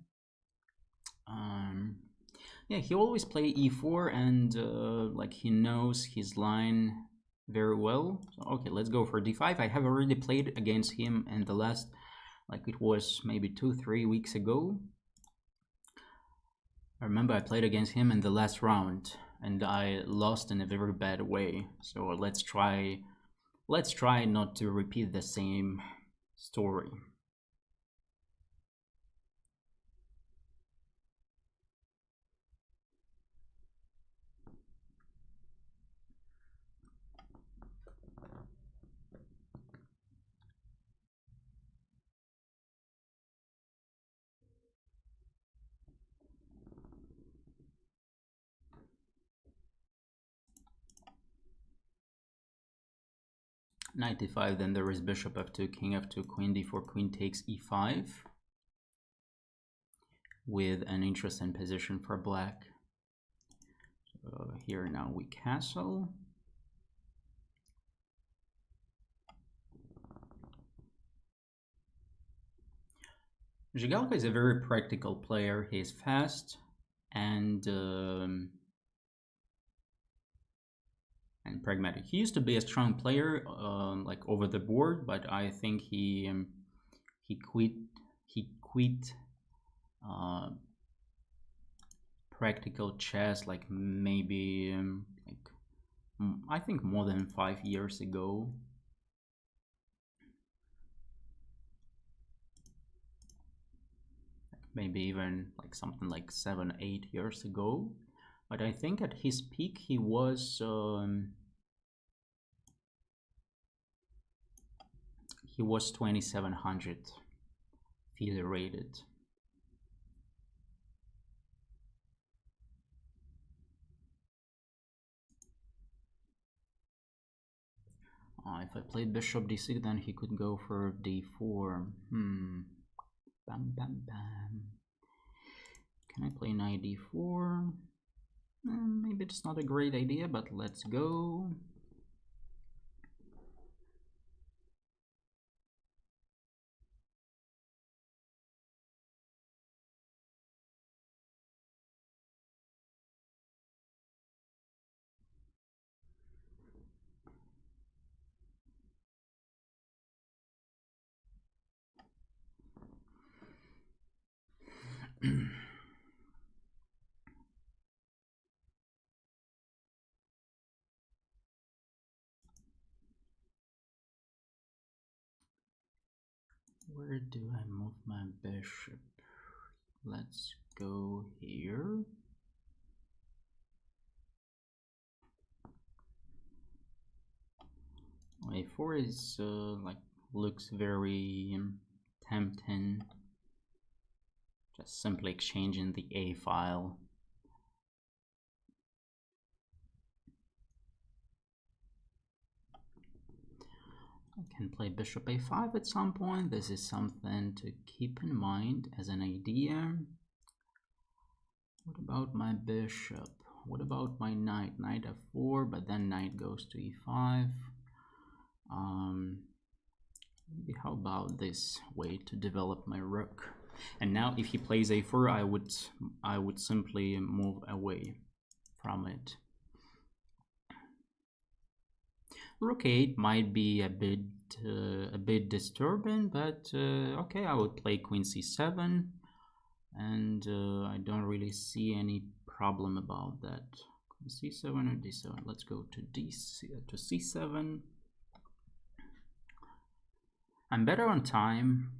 Yeah, he always play e4, and like he knows his line very well. So, okay, let's go for d5. I have already played against him in the last, like it was maybe 2-3 weeks ago. I remember I played against him in the last round, and I lost in a very bad way. So let's try not to repeat the same story. Knight e5, then there is bishop f2, king f2, queen d4, queen takes e5, with an interesting position for black. So here now we castle. Zhigalka is a very practical player. He is fast and pragmatic. He used to be a strong player, like over the board, but I think he quit practical chess, like maybe I think more than 5 years ago. Maybe even like something like 7-8 years ago. But I think at his peak he was 2700 FIDE rated. If I played bishop d6, then he could go for d4. Bam, bam, bam. Can I play knight d4? Maybe it's not a great idea, but let's go. Where do I move my bishop? Let's go here. A4 is like looks very tempting. Just simply exchanging the A file. I can play bishop a5 at some point. This is something to keep in mind as an idea. What about my bishop? What about my knight? Knight f4, but then knight goes to e5. Maybe how about this way to develop my rook? And now if he plays a4, I would simply move away from it. Rook 8 might be a bit disturbing, but okay, I would play queen c7, and I don't really see any problem about that. Queen c7 or d7. Let's go to c7. I'm better on time.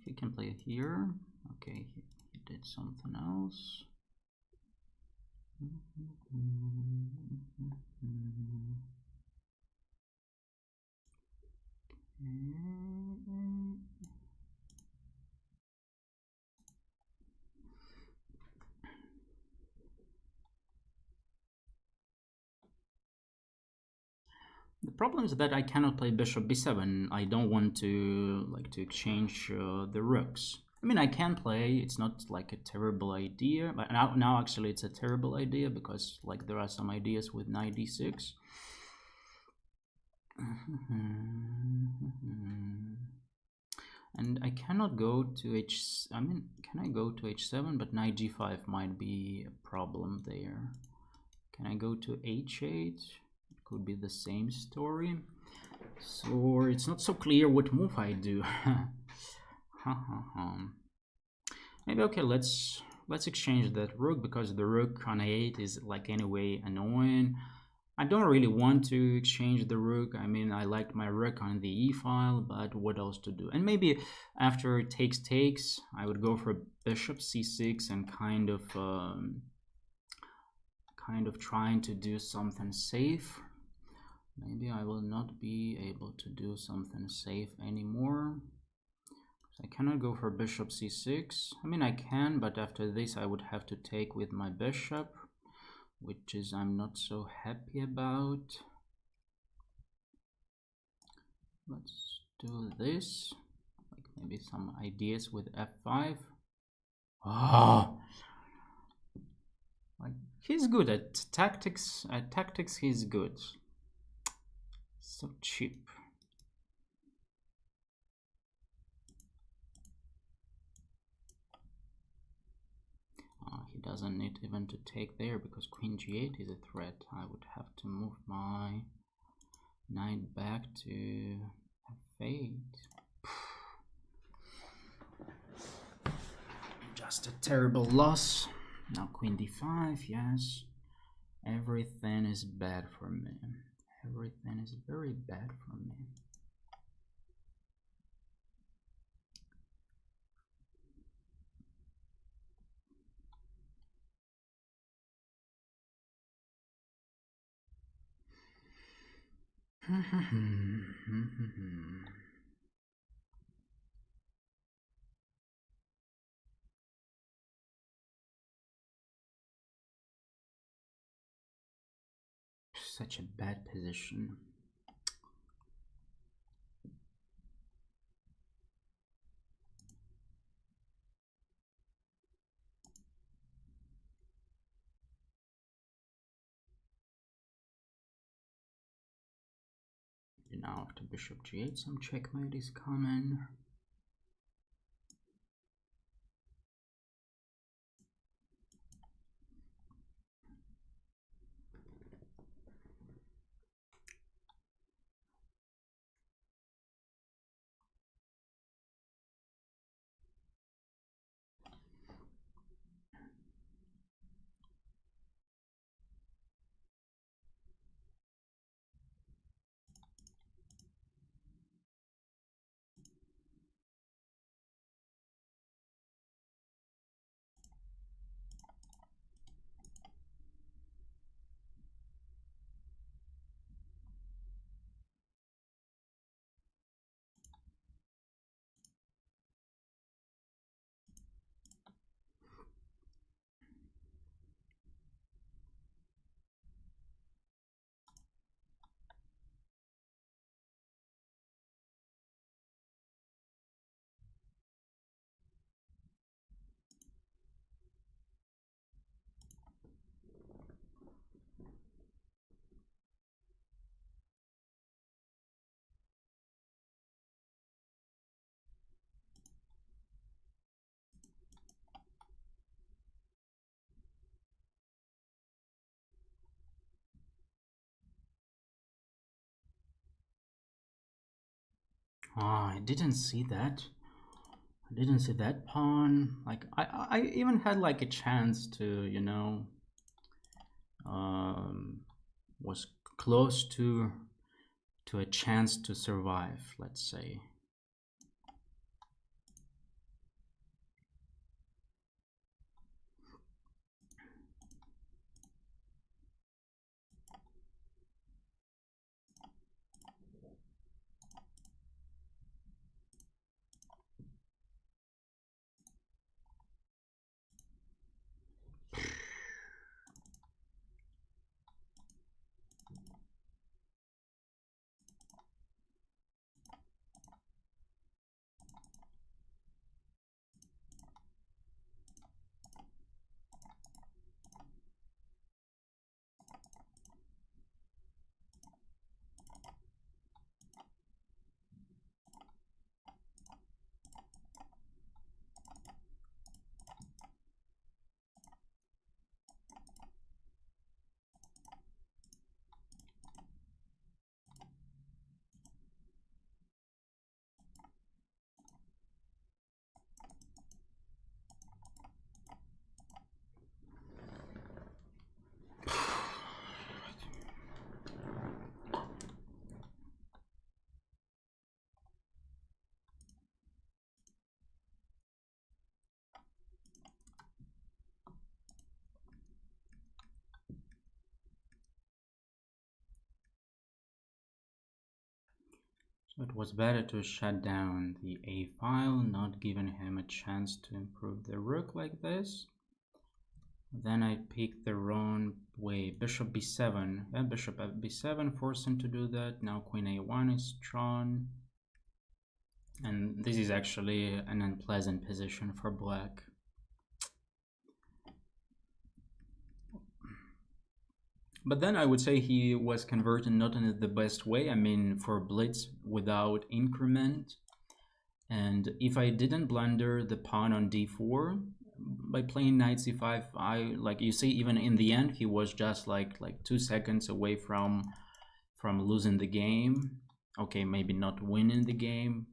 He can play here. Okay, he did something else. The problem is that I cannot play bishop b7. I don't want to exchange the rooks. I mean, I can play. It's not like a terrible idea, but now actually it's a terrible idea because like there are some ideas with knight d6. And I cannot go to I mean, can I go to h7? But knight g5 might be a problem there. Can I go to h8? It could be the same story. So it's not so clear what move I do. Maybe okay, let's exchange that rook because the rook on a8 is like anyway annoying. I don't really want to exchange the rook. I mean, I liked my rook on the e file, but what else to do? And maybe after takes, I would go for bishop c6 and kind of trying to do something safe. Maybe I will not be able to do something safe anymore. I cannot go for bishop c6. I mean, I can, but after this I would have to take with my bishop, which is I'm not so happy about. Let's do this. Like maybe some ideas with f5. Oh, like he's good at tactics. At tactics, he's good. So cheap. He doesn't need even to take there because queen g8 is a threat. I would have to move my knight back to f8. Just a terrible loss. Now queen d5, yes. Everything is bad for me. Everything is very bad for me. Such a bad position. Now after bishop g8, some checkmate is coming. I didn't see that. I didn't see that pawn. Like I even had like a chance to, you know, was close to to a chance to survive, let's say. So it was better to shut down the A file, not giving him a chance to improve the rook like this. Then I picked the wrong way. Bishop b7. Yeah, bishop at b7, forced him to do that. Now queen a1 is drawn. And this is actually an unpleasant position for black. But then I would say he was converted not in the best way. I mean, for blitz without increment. And if I didn't blunder the pawn on d4 by playing knight c5, I, like you see, even in the end, he was just like 2 seconds away from losing the game. Okay, maybe not winning the game.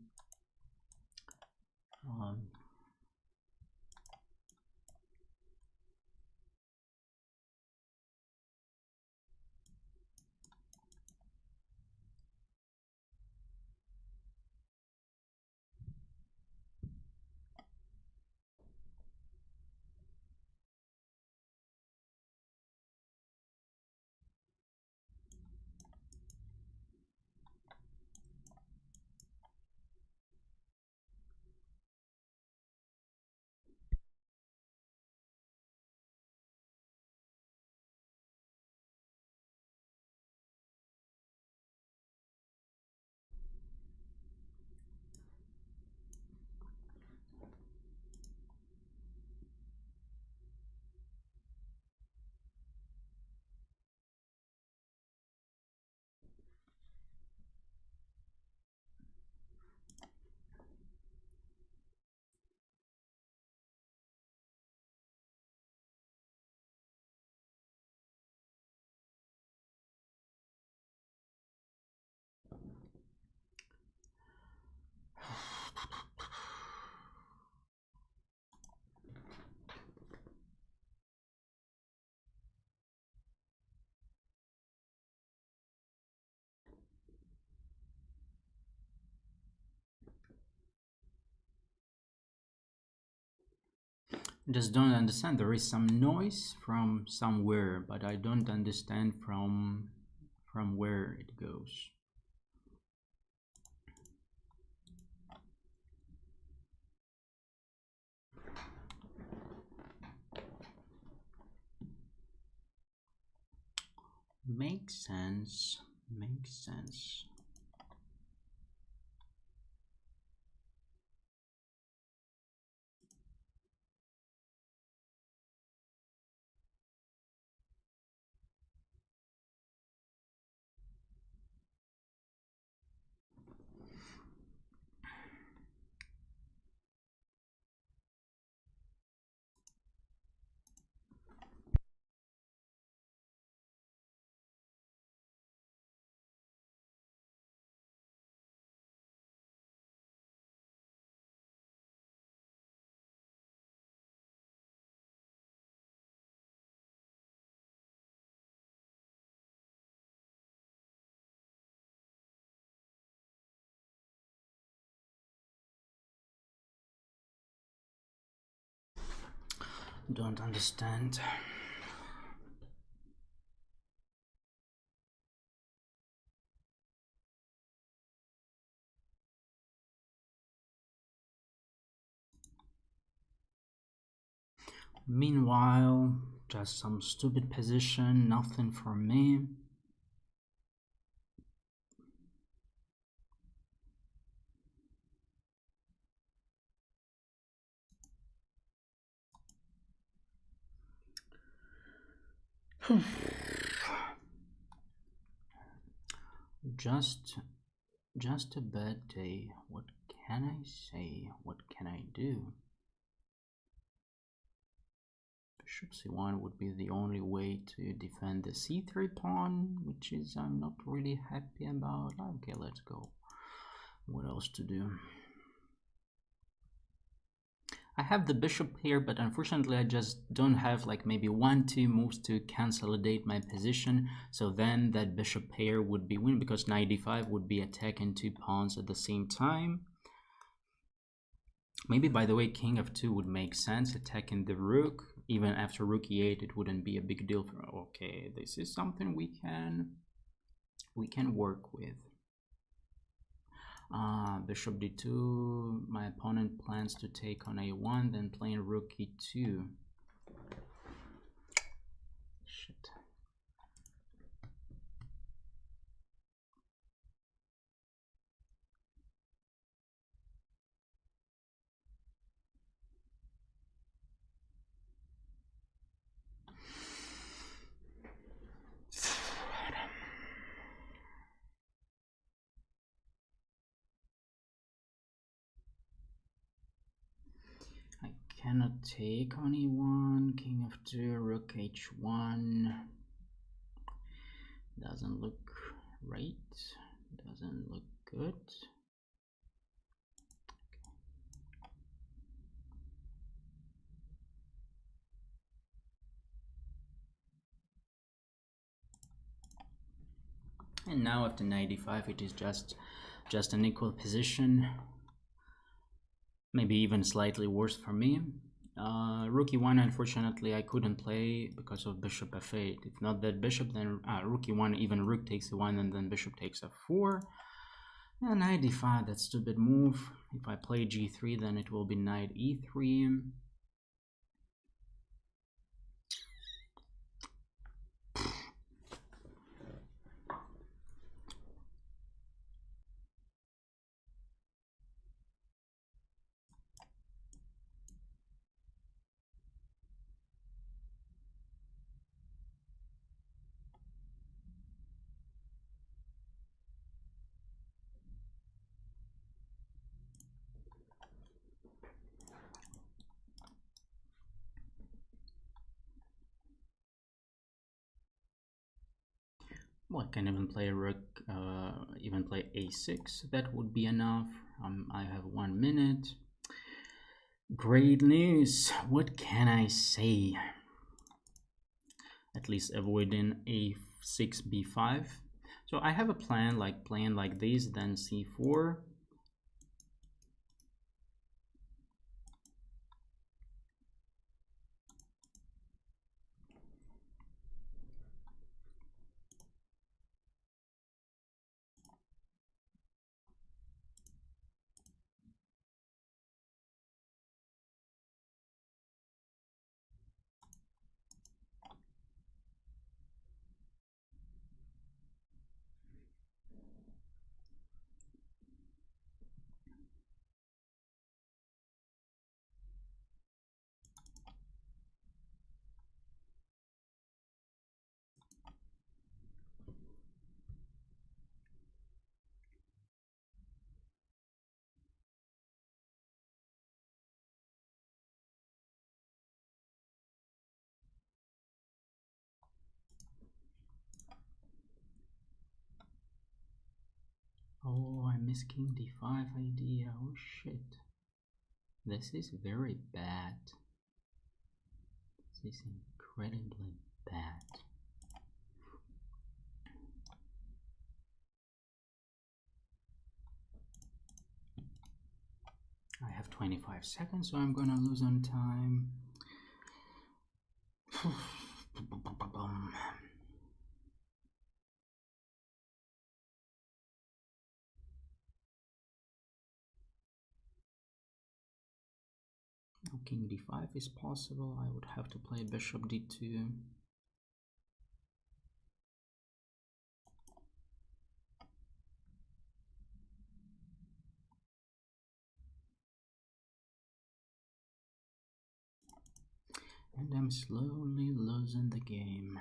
Just don't understand. There is some noise from somewhere, but I don't understand from where it goes. Makes sense. Makes sense. Don't understand. Meanwhile, just some stupid position, nothing for me. Just a bad day. What can I say? What can I do? Bishop c1 would be the only way to defend the c3 pawn, which is I'm not really happy about. Okay, let's go. What else to do? I have the bishop here, but unfortunately I just don't have like maybe 1-2 moves to consolidate my position. So then that bishop pair would be win, because knight d5 would be attacking 2 pawns at the same time. Maybe, by the way, king f2 would make sense, attacking the rook. Even after rook e8, it wouldn't be a big deal. Okay, this is something we can work with. Bishop d2, my opponent plans to take on a1, then playing rook e2. Shit. Cannot take on e1, king f2, rook h1. Doesn't look right, doesn't look good. And now after 95, it is just an equal position. Maybe even slightly worse for me. Rook e1, unfortunately, I couldn't play because of bishop f8. If not that bishop, then rook e1, even rook takes e1, and then bishop takes f4. And knight d5, that's a stupid move. If I play g3, then it will be knight e3. Well, I can even play rook, even play a6. That would be enough. I have 1 minute. Great news. What can I say? At least avoiding a6, b5. So I have a plan, like playing like this, then c4. Oh, I miss king d5 idea. Oh shit. This is very bad. This is incredibly bad. I have 25 seconds, so I'm gonna lose on time. King d5 is possible. I would have to play bishop d2. And I'm slowly losing the game.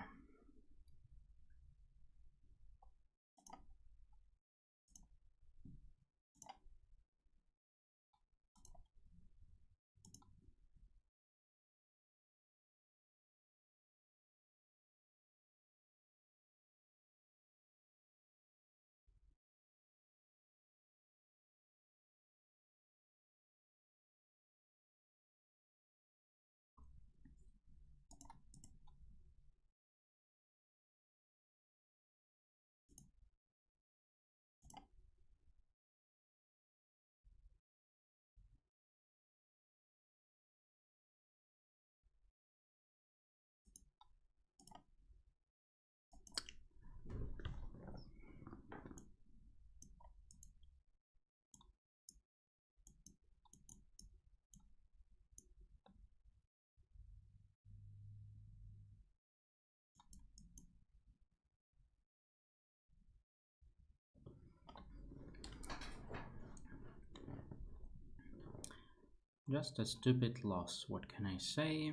Just a stupid loss, what can I say?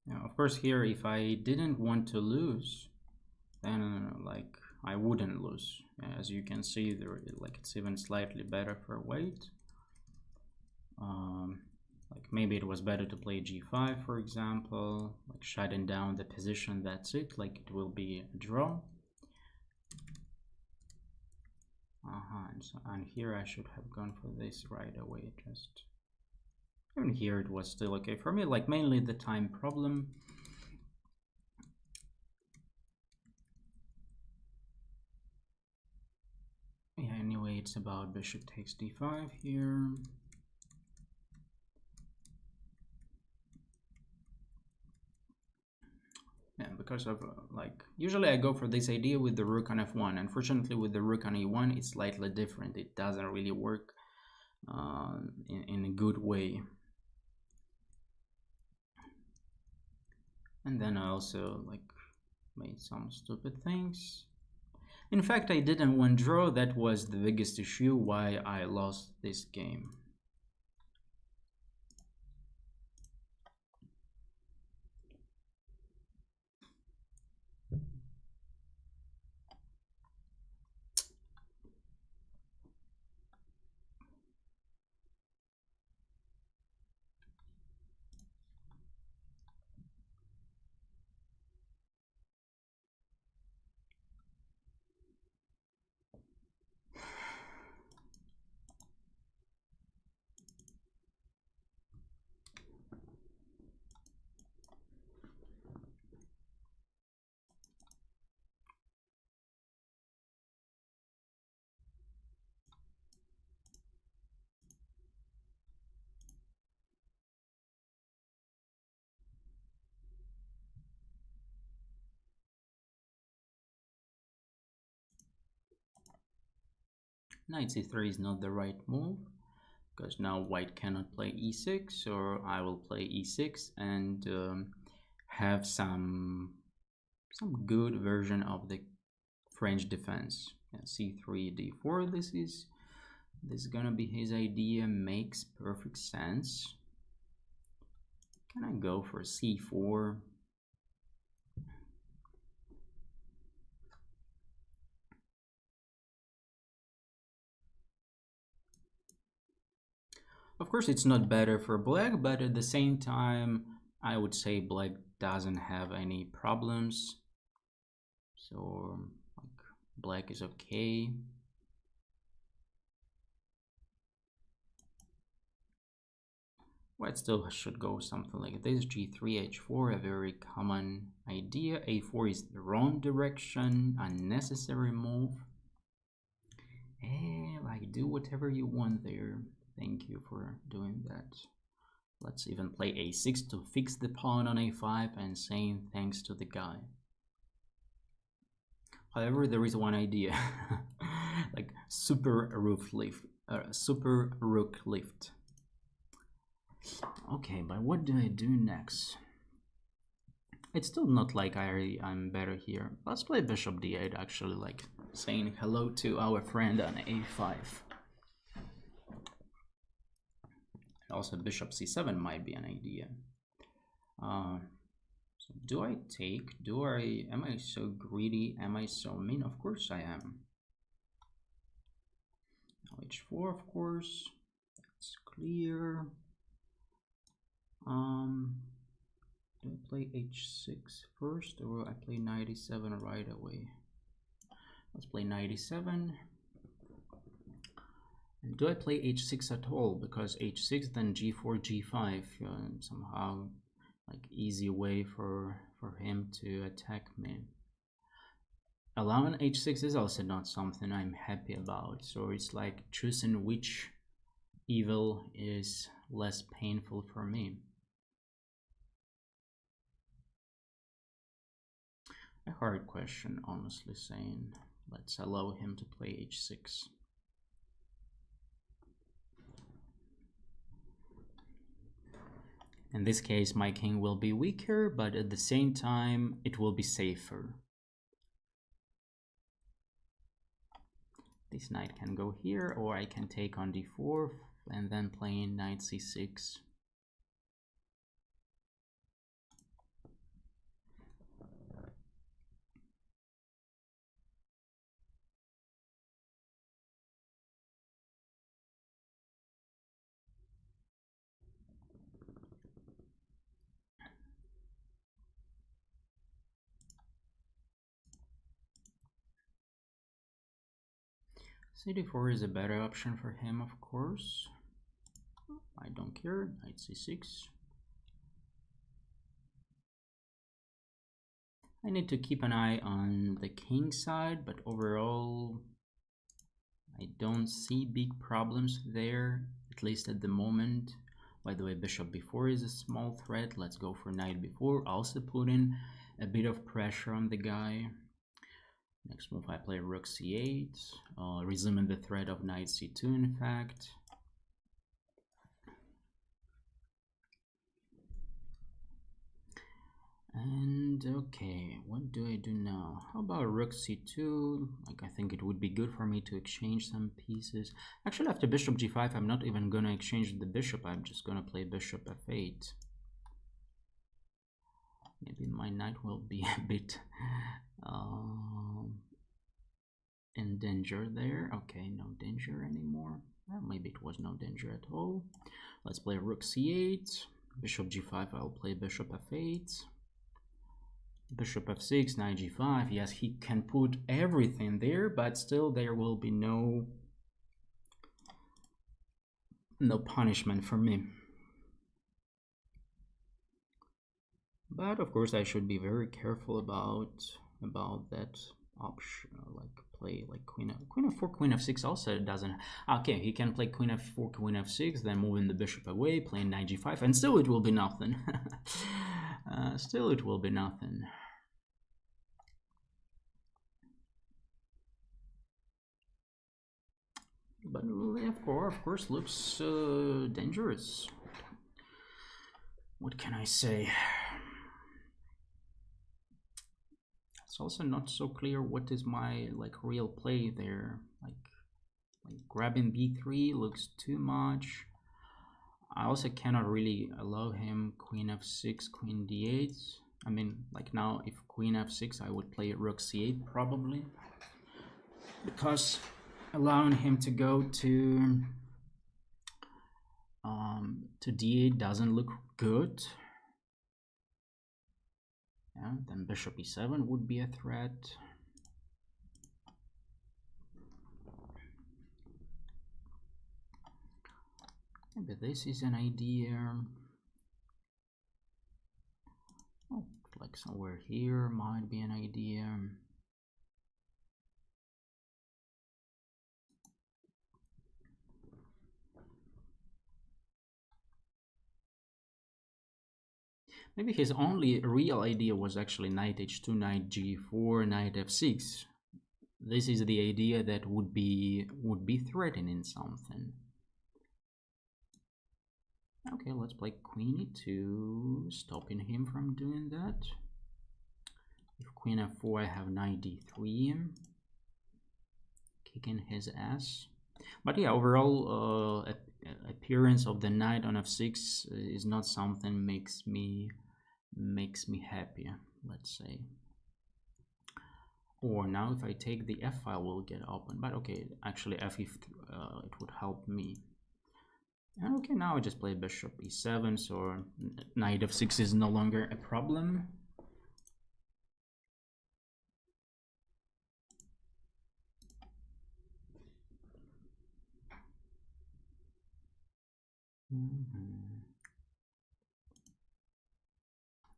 Now, of course, here, if I didn't want to lose, then like I wouldn't lose. As you can see, there, like it's even slightly better for weight. Like maybe it was better to play g5, for example, like shutting down the position. That's it. Like it will be a draw. And here I should have gone for this right away. Just even here it was still okay for me. Like mainly the time problem. Yeah, anyway, it's about bishop takes d5 here. Yeah, because of like usually I go for this idea with the rook on f1. Unfortunately, with the rook on e1, it's slightly different. It doesn't really work in a good way. And then I also like made some stupid things. In fact, I didn't want draw. That was the biggest issue why I lost this game. Knight c3 is not the right move, because now white cannot play e6, or I will play e6 and have some good version of the French defense. Yeah, c3 d4, this is gonna be his idea. Makes perfect sense. Can I go for c4? Of course, it's not better for black, but at the same time, I would say black doesn't have any problems. So, like, black is okay. White still should go something like this. g3, h4, a very common idea. a4 is the wrong direction, unnecessary move. Like, do whatever you want there. Thank you for doing that. Let's even play a6 to fix the pawn on a5 and saying thanks to the guy. However, there is one idea, like super rook lift. Okay, but what do I do next? It's still not like I'm better here. Let's play bishop d8, actually, like saying hello to our friend on a5. Also, bishop c7 might be an idea. So do I take? Am I so greedy? Am I so mean? Of course I am. Now h4, of course. That's clear. Do I play h6 first, or I play knight e7 right away? Let's play knight e7. And do I play h6 at all? Because h6, then g4, g5, somehow like easy way for him to attack me. Allowing h6 is also not something I'm happy about. So it's like choosing which evil is less painful for me. A hard question, honestly saying. Let's allow him to play h6. In this case, my king will be weaker, but at the same time, it will be safer. This knight can go here, or I can take on d4 and then playing knight c6. cd4 is a better option for him, of course. I don't care. Knight c6. I need to keep an eye on the king side, but overall I don't see big problems there, at least at the moment. By the way, bishop b4 is a small threat. Let's go for knight b4, also putting a bit of pressure on the guy. Next move, I play rook c8, resuming the threat of knight c2, in fact. And okay, what do I do now? How about rook c2? Like, I think it would be good for me to exchange some pieces. Actually, after bishop g5, I'm not even gonna exchange the bishop. I'm just gonna play bishop f8. Maybe my knight will be a bit in danger there. Okay, no danger anymore. Well, maybe it was no danger at all. Let's play rook c8. Bishop g5, I'll play bishop f8. Bishop f6, knight g5. Yes, he can put everything there, but still there will be no punishment for me. But of course I should be very careful about that option, like play like queen f4, queen f6 also doesn't. Okay, he can play queen f4, queen f6, then moving the bishop away, playing knight g5, and still it will be nothing. Still it will be nothing. But f4, of course, looks dangerous. What can I say? It's also not so clear what is my like real play there. Like grabbing b3 looks too much. I also cannot really allow him queen f6, queen d8. I mean, like now, if queen f6, I would play rook c8 probably, because allowing him to go to d8 doesn't look good. Yeah, then bishop e7 would be a threat. Maybe this is an idea. Oh, like somewhere here might be an idea. Maybe his only real idea was actually knight h2, knight g4, knight f6. This is the idea that would be threatening something. Okay, let's play queen e2, stopping him from doing that. If queen f4, I have knight d3, kicking his ass. But yeah, overall, appearance of the knight on f6 is not something makes me happy, let's say. Or now if I take the f file, will get open. But okay, actually f if it would help me. And okay, now I just play bishop e7, so knight f6 is no longer a problem.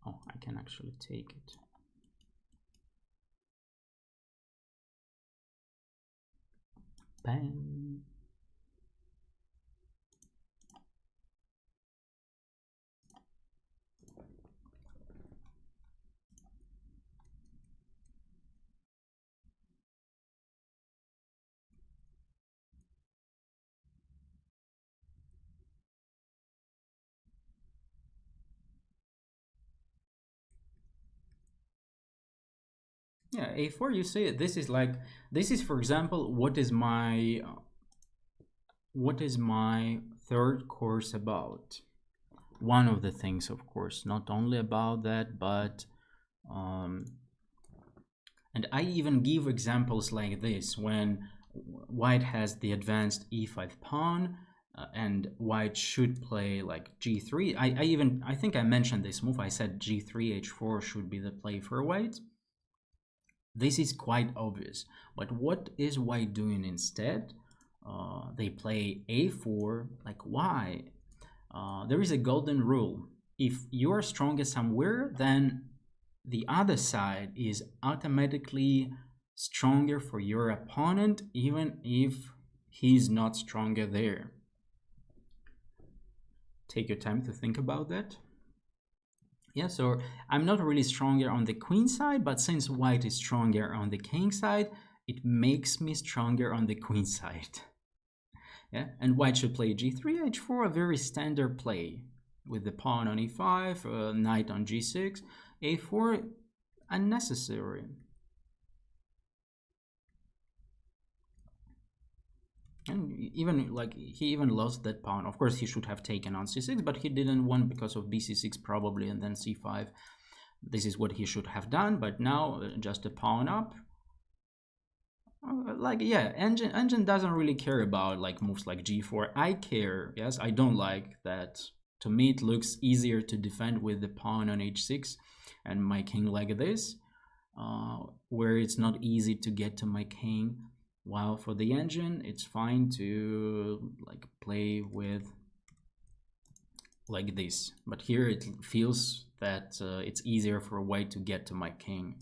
Oh, I can actually take it. Bang. Yeah, a4, you see, this is like, this is, for example, what is my third course about. One of the things, of course, not only about that, but and I even give examples like this when white has the advanced e5 pawn and white should play like g3. I think I mentioned this move. I said g3 h4 should be the play for white. This is quite obvious, but what is white doing instead? They play a4. Like, why? There is a golden rule. If you're strongest somewhere, then the other side is automatically stronger for your opponent, even if he's not stronger there. Take your time to think about that. Yeah, so I'm not really stronger on the queen side, but since white is stronger on the king side, it makes me stronger on the queen side. Yeah, and white should play g3, h4, a very standard play with the pawn on e5, knight on g6, a4, unnecessary. And even like he even lost that pawn. Of course, he should have taken on c6, but he didn't want because of bc6 probably, and then c5. This is what he should have done, but now just a pawn up. Like, yeah, engine doesn't really care about like moves like g4. I care. Yes, I don't like that. To me, it looks easier to defend with the pawn on h6 and my king like this, where it's not easy to get to my king. While for the engine, it's fine to like play with like this. But here it feels that it's easier for white to get to my king.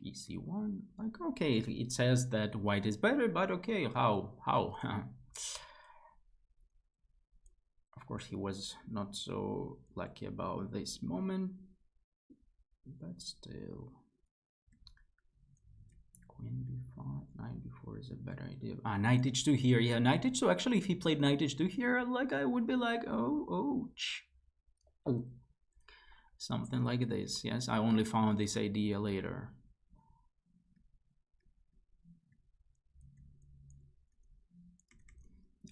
EC1, like, okay, it says that white is better, but okay, how? Of course, he was not so lucky about this moment, but still. Queen b5, knight b4 is a better idea. Knight h2 here. Yeah, knight h2. Actually, if he played knight h2 here, like, I would be like, oh, something like this. Yes, I only found this idea later.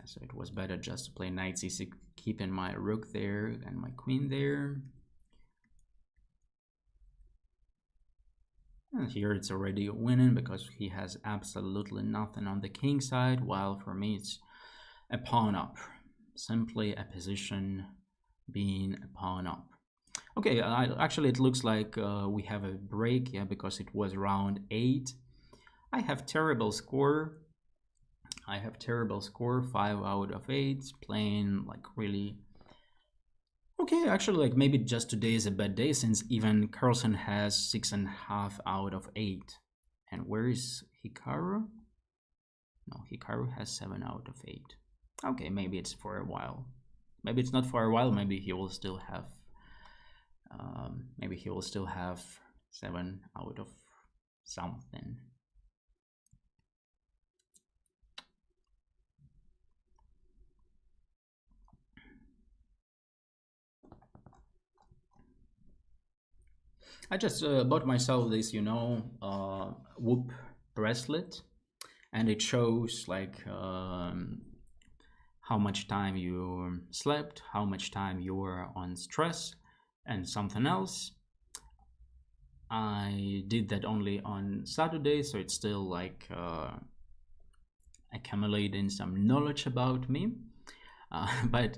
So it was better just to play knight c6, keeping my rook there and my queen there. And here it's already winning because he has absolutely nothing on the king side, while for me it's a pawn up. Simply a position being a pawn up. Okay, actually it looks like we have a break, yeah, because it was round 8. I have terrible score. 5 out of 8, playing like really okay. Actually, like maybe just today is a bad day since even Carlsen has 6.5 out of 8. And where is Hikaru? No, Hikaru has 7 out of 8. Okay, maybe it's for a while. Maybe it's not for a while. Maybe he will still have. Maybe he will still have 7 out of something. I just bought myself this, Whoop bracelet, and it shows like how much time you slept, how much time you were on stress, and something else. I did that only on Saturday, so it's still like accumulating some knowledge about me. But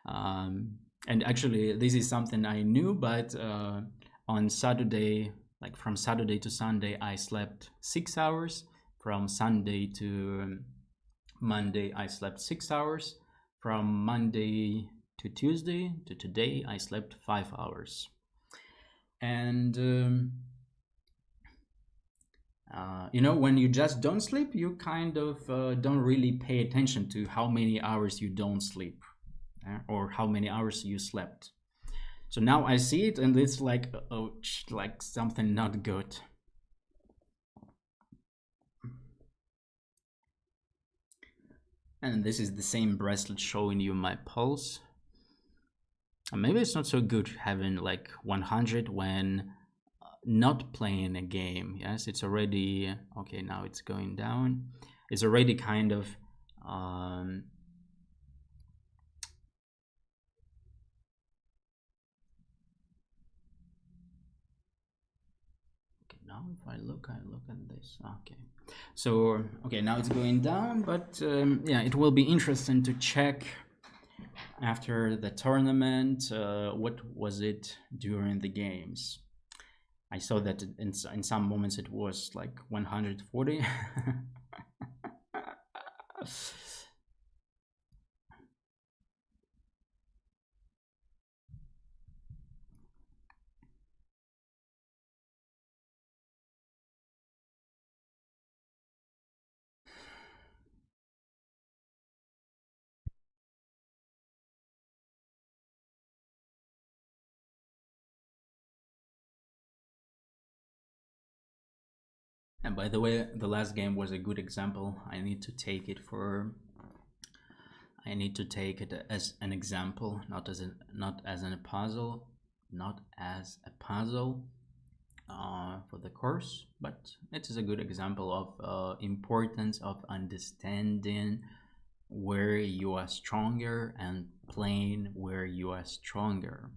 and actually, this is something I knew, but on Saturday, like from Saturday to Sunday, I slept 6 hours. From Sunday to Monday, I slept 6 hours. From Monday to Tuesday to today, I slept 5 hours. And when you just don't sleep, you kind of don't really pay attention to how many hours you don't sleep, or how many hours you slept. So now I see it, and it's like, oh, like something not good. And this is the same bracelet showing you my pulse. And maybe it's not so good having like 100 when not playing a game. Yes, it's already okay. Now it's going down. It's already kind of okay. Now if I look at this. Okay, so okay, now it's going down, but yeah, it will be interesting to check after the tournament. What was it during the games? I saw that in some moments it was like 140. And by the way, the last game was a good example. I need to take it as an example, not as a puzzle, for the course, but it is a good example of importance of understanding where you are stronger and playing where you are stronger.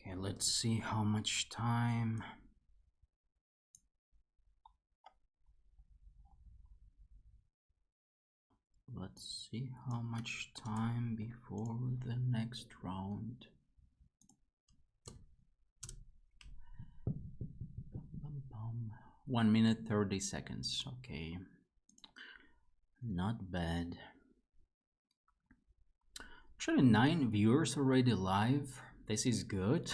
Okay, let's see how much time. Let's see how much time before the next round. Bum, bum. 1 minute 30 seconds. Okay, not bad. Actually, 9 viewers already live. This is good.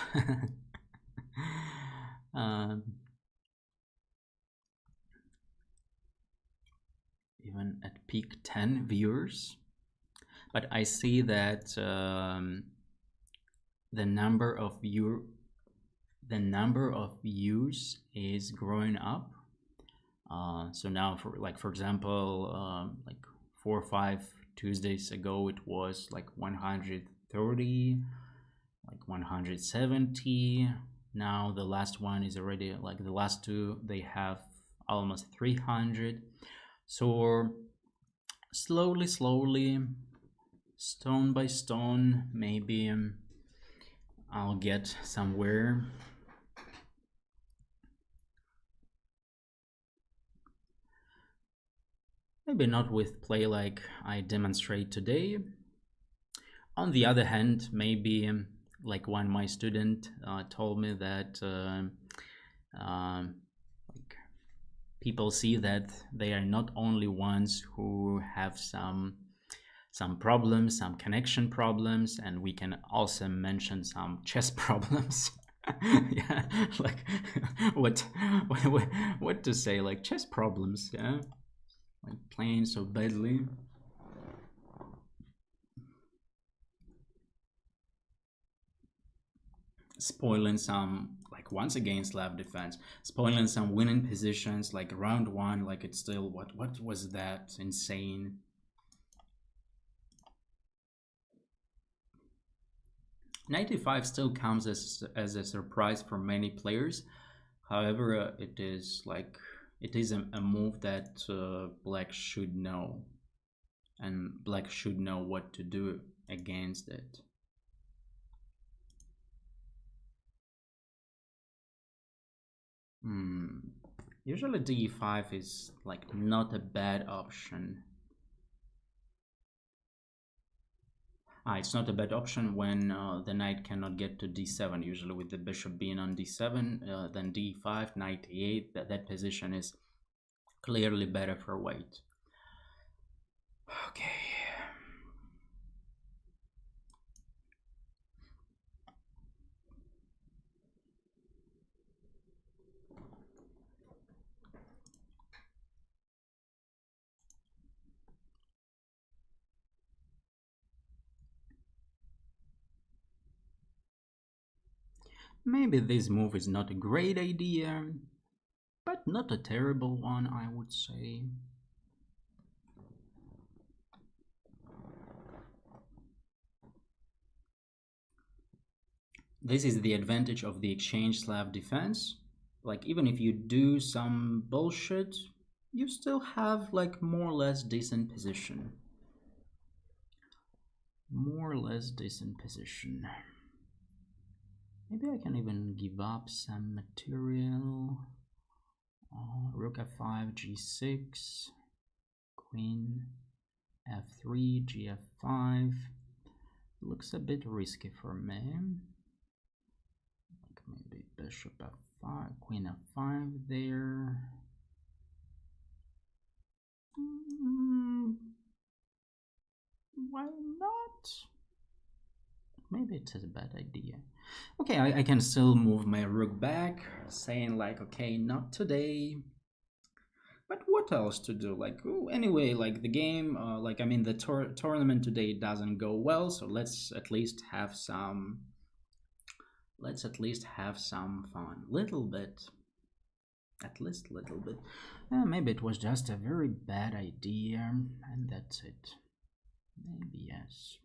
Even at peak 10 viewers, but I see that the number of views is growing up. So now, for example, like 4 or 5 Tuesdays ago, it was like 130, like 170. Now the last one is already, like the last two, they have almost 300. So slowly, stone by stone, maybe I'll get somewhere. Maybe not with play like I demonstrate today, On the other hand, maybe like when my student told me that like people see that they are not only ones who have some problems, some connection problems, and we can also mention some chess problems. Yeah, like what to say, like chess problems, yeah, like playing so badly. Spoiling some, like once again Slav defense, spoiling some winning positions like round one, like it's still what was that insane. Knight e5 still comes as a surprise for many players. However, it is a move that black should know, and black should know what to do against it. Usually d5 is like not a bad option. It's not a bad option when the knight cannot get to d7. Usually with the bishop being on d7, then d5, knight e8, that position is clearly better for white. Okay. Maybe this move is not a great idea, but not a terrible one, I would say. This is the advantage of the exchange Slav defense. Like even if you do some bullshit, you still have like more or less decent position. More or less decent position. Maybe I can even give up some material. Rook f5, g6, queen f3, gf5. Looks a bit risky for me. Like maybe bishop f5, queen f5 there. Why not? Maybe it's a bad idea. Okay, I can still move my rook back, saying like, okay, not today. But what else to do? Like, ooh, anyway, like the game, like I mean, the tournament today doesn't go well, so let's at least have some. Let's at least have some fun, little bit. At least little bit. Maybe it was just a very bad idea, and that's it. Maybe yes.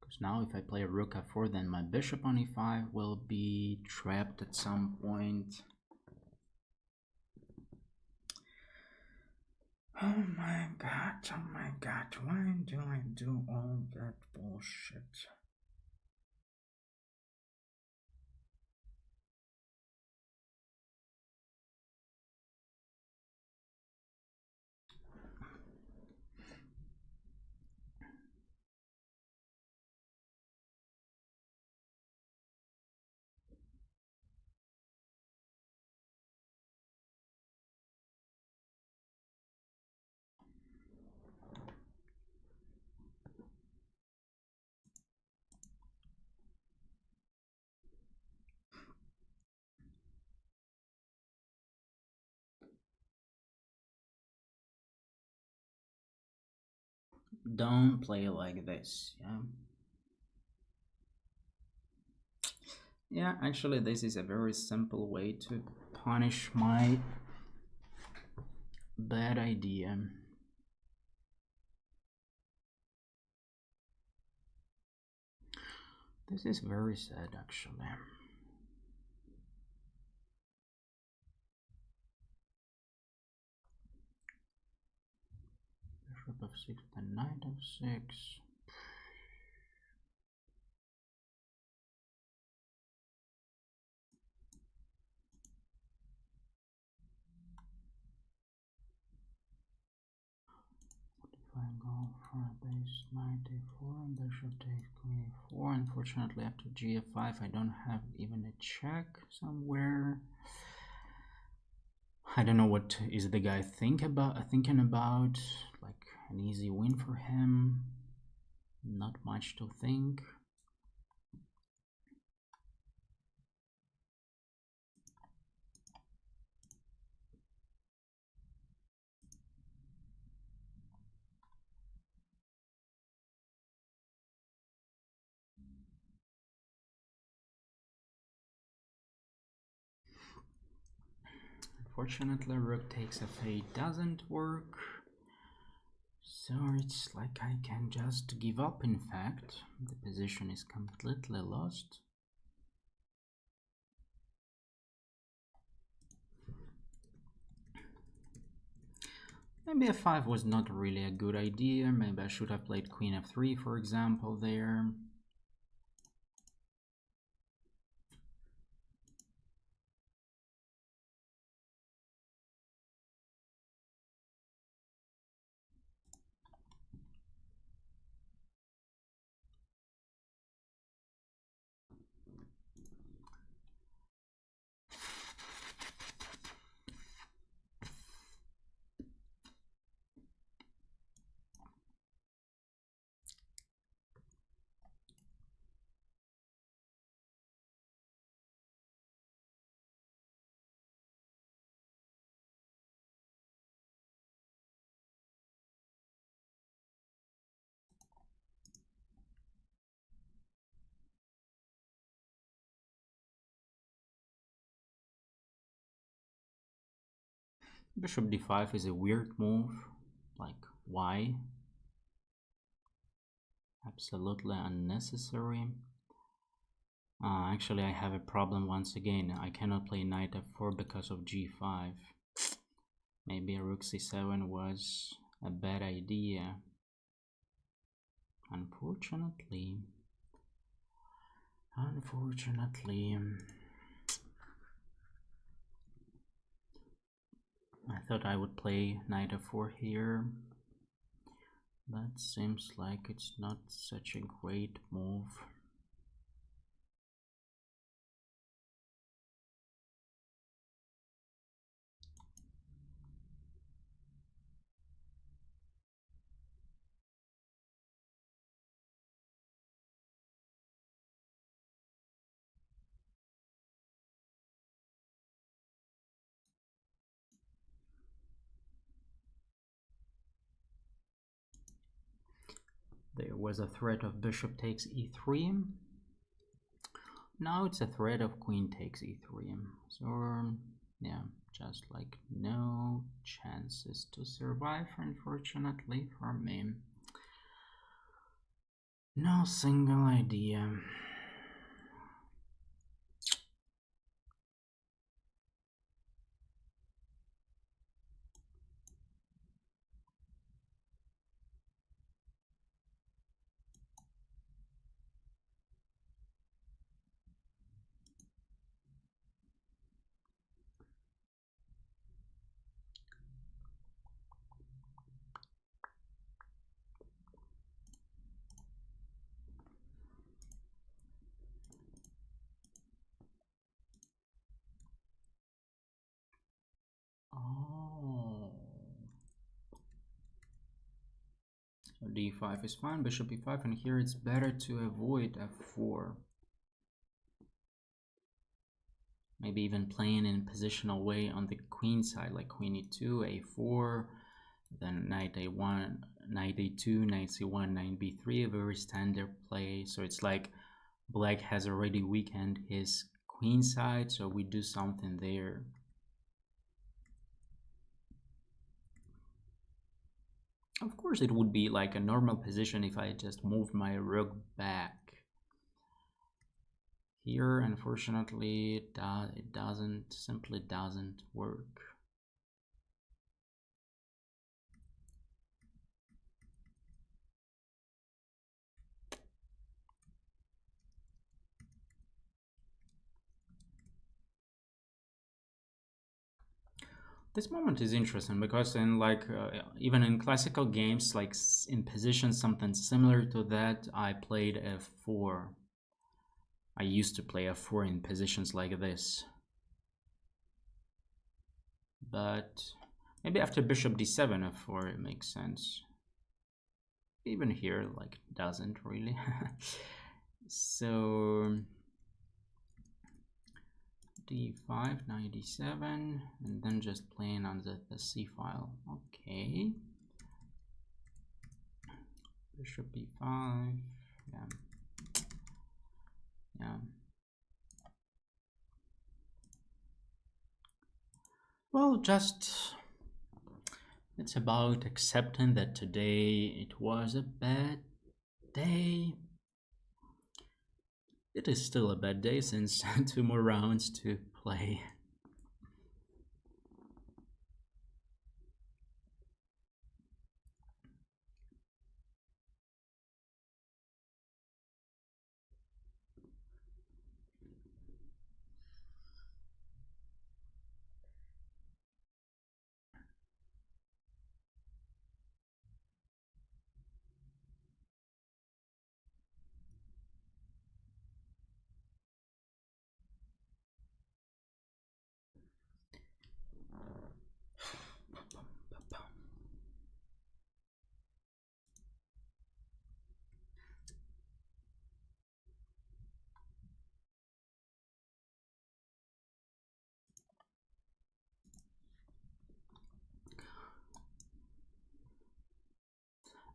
Because now if I play rook f4, then my bishop on e5 will be trapped at some point. Oh my god, why do I do all that bullshit? Don't play like this, yeah? Yeah, actually this is a very simple way to punish my bad idea. This is very sad actually. Bishop f6, then knight f6. If I go for a plays knight a4, bishop takes queen a4. Unfortunately, after gf5, I don't have even a check somewhere. I don't know what is the guy thinking about. Like an easy win for him. Not much to think. Unfortunately, rook takes f8 doesn't work. So it's like I can just give up, in fact. The position is completely lost. Maybe f5 was not really a good idea. Maybe I should have played queen f3, for example, there. Bishop d5 is a weird move. Like, why? Absolutely unnecessary. Actually, I have a problem once again. I cannot play knight f4 because of g5. Maybe rook c7 was a bad idea. Unfortunately. I thought I would play knight f4 here. That seems like it's not such a great move. There was a threat of bishop takes e3. Now it's a threat of queen takes e3. So yeah, just like no chances to survive, unfortunately for me. No single idea. Oh. So d5 is fine, bishop e5, and here it's better to avoid f4. Maybe even playing in positional way on the queen side, like queen e2, a4, then knight a1, knight a2, knight c1, knight b3, a very standard play. So it's like black has already weakened his queen side, so we do something there. Of course, it would be like a normal position if I just moved my rook back. Here, unfortunately, it simply doesn't work. This moment is interesting because in like even in classical games, like in position something similar to that, I played f4. I used to play f4 in positions like this, but maybe after bishop d7 f4 it makes sense. Even here, like, doesn't really. So d5, knight d7, and then just playing on the c file. Okay. Bishop b5. Yeah. Yeah. Well, just it's about accepting that today it was a bad day. It is still a bad day since 2 more rounds to play.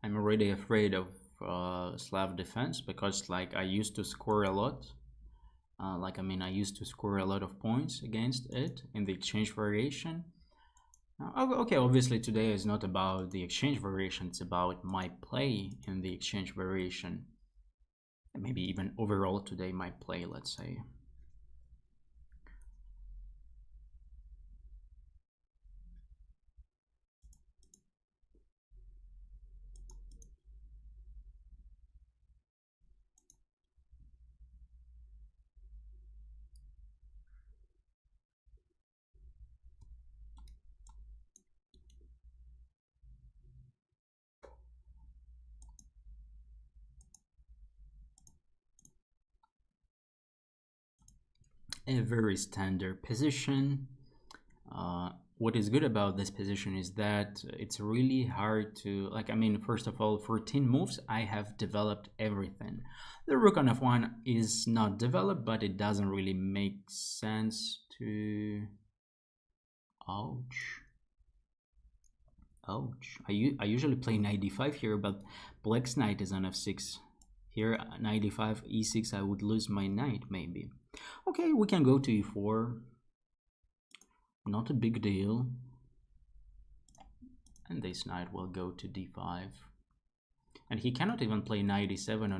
I'm already afraid of Slav defense because like I used to score a lot. I used to score a lot of points against it in the exchange variation. Okay, obviously today is not about the exchange variation, it's about my play in the exchange variation. And maybe even overall today my play, let's say. A very standard position. What is good about this position is that it's really hard to, first of all, 14 moves, I have developed everything. The rook on f1 is not developed, but it doesn't really make sense to... Ouch. Ouch. I usually play knight d5 here, but black's knight is on f6. Here, knight d5, e6, I would lose my knight, maybe. Okay, we can go to e4. Not a big deal. And this knight will go to d5. And he cannot even play knight e7 or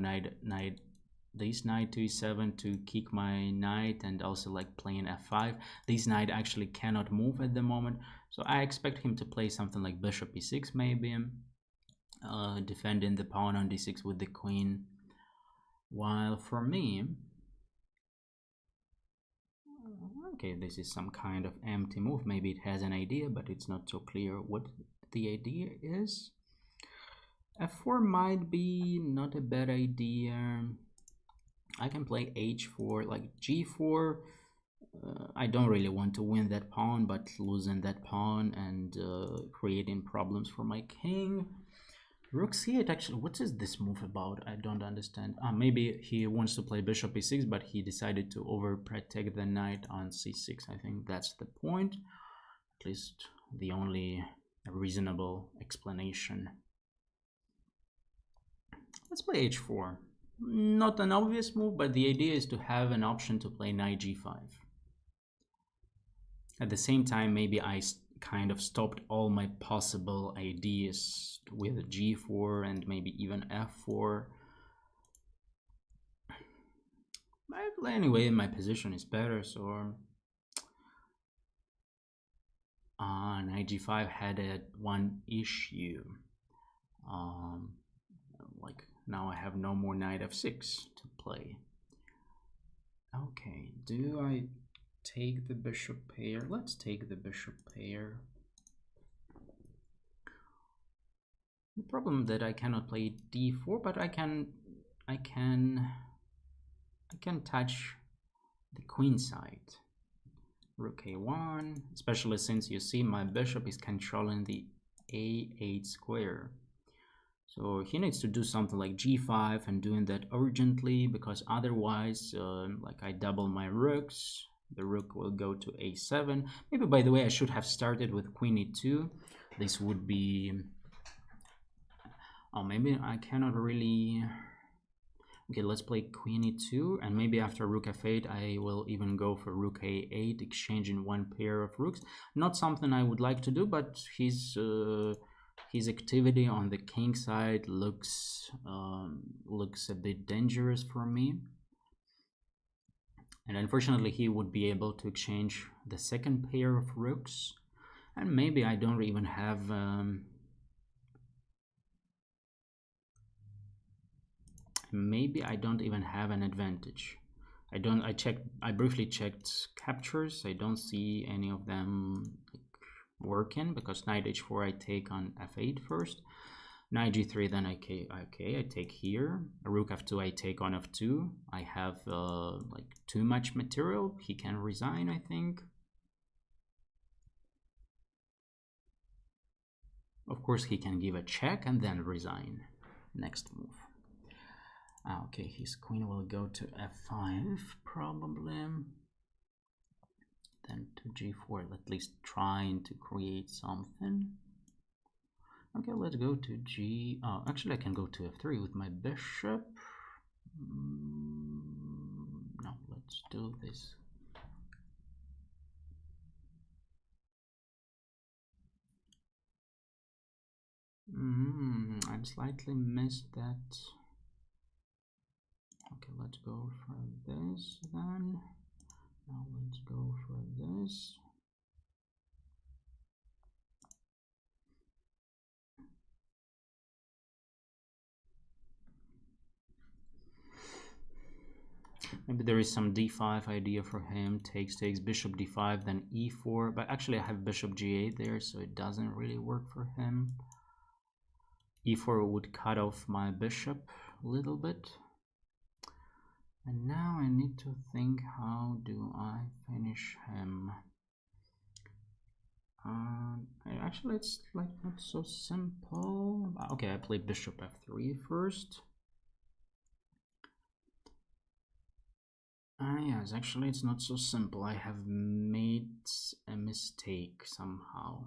this knight to e7 to kick my knight, and also like playing f5. This knight actually cannot move at the moment. So I expect him to play something like bishop e6 maybe. Defending the pawn on d6 with the queen. While for me... Okay, this is some kind of empty move. Maybe it has an idea, but it's not so clear what the idea is. f4 might be not a bad idea. I can play h4, like g4. I don't really want to win that pawn, but losing that pawn and creating problems for my king. Rook c8, actually, what is this move about? I don't understand. Maybe he wants to play bishop e6, but he decided to overprotect the knight on c6. I think that's the point. At least the only reasonable explanation. Let's play h4. Not an obvious move, but the idea is to have an option to play knight g5. At the same time, maybe I kind of stopped all my possible ideas with g4 and maybe even f4. But anyway, my position is better, so knight g5 had one issue. Like now I have no more knight f6 to play. Okay, do I take the bishop pair. Let's take the bishop pair. The problem that I cannot play d4, but I can touch the queen side. Rook a1, especially since you see my bishop is controlling the a8 square. So he needs to do something like g5 and doing that urgently, because otherwise, like I double my rooks, the rook will go to a7. Maybe, by the way, I should have started with queen e2. This would be... Oh, maybe I cannot really... Okay, let's play queen e2, and maybe after rook f8 I will even go for rook a8, exchanging one pair of rooks. Not something I would like to do, but his activity on the king side looks a bit dangerous for me. And unfortunately he would be able to exchange the second pair of rooks, and maybe I don't even have... maybe I don't even have an advantage. I briefly checked captures. I don't see any of them working, because knight h4 I take on f8 first, knight g3, then I take here, rook f2 I take on f2. I have like too much material. He can resign, I think. Of course he can give a check and then resign. Next move. Okay, his queen will go to f5 probably, then to g4, at least trying to create something. Okay, let's go to g... Oh, actually I can go to f3 with my bishop. No, let's do this. I slightly missed that. Okay, let's go for this then. Now let's go for this. Maybe there is some d5 idea for him. Takes bishop d5, then e4. But actually I have bishop g8 there, so it doesn't really work for him. e4 would cut off my bishop a little bit. And now I need to think, how do I finish him? Actually, it's like not so simple. Okay, I play bishop f3 first. Yes, actually it's not so simple. I have made a mistake somehow.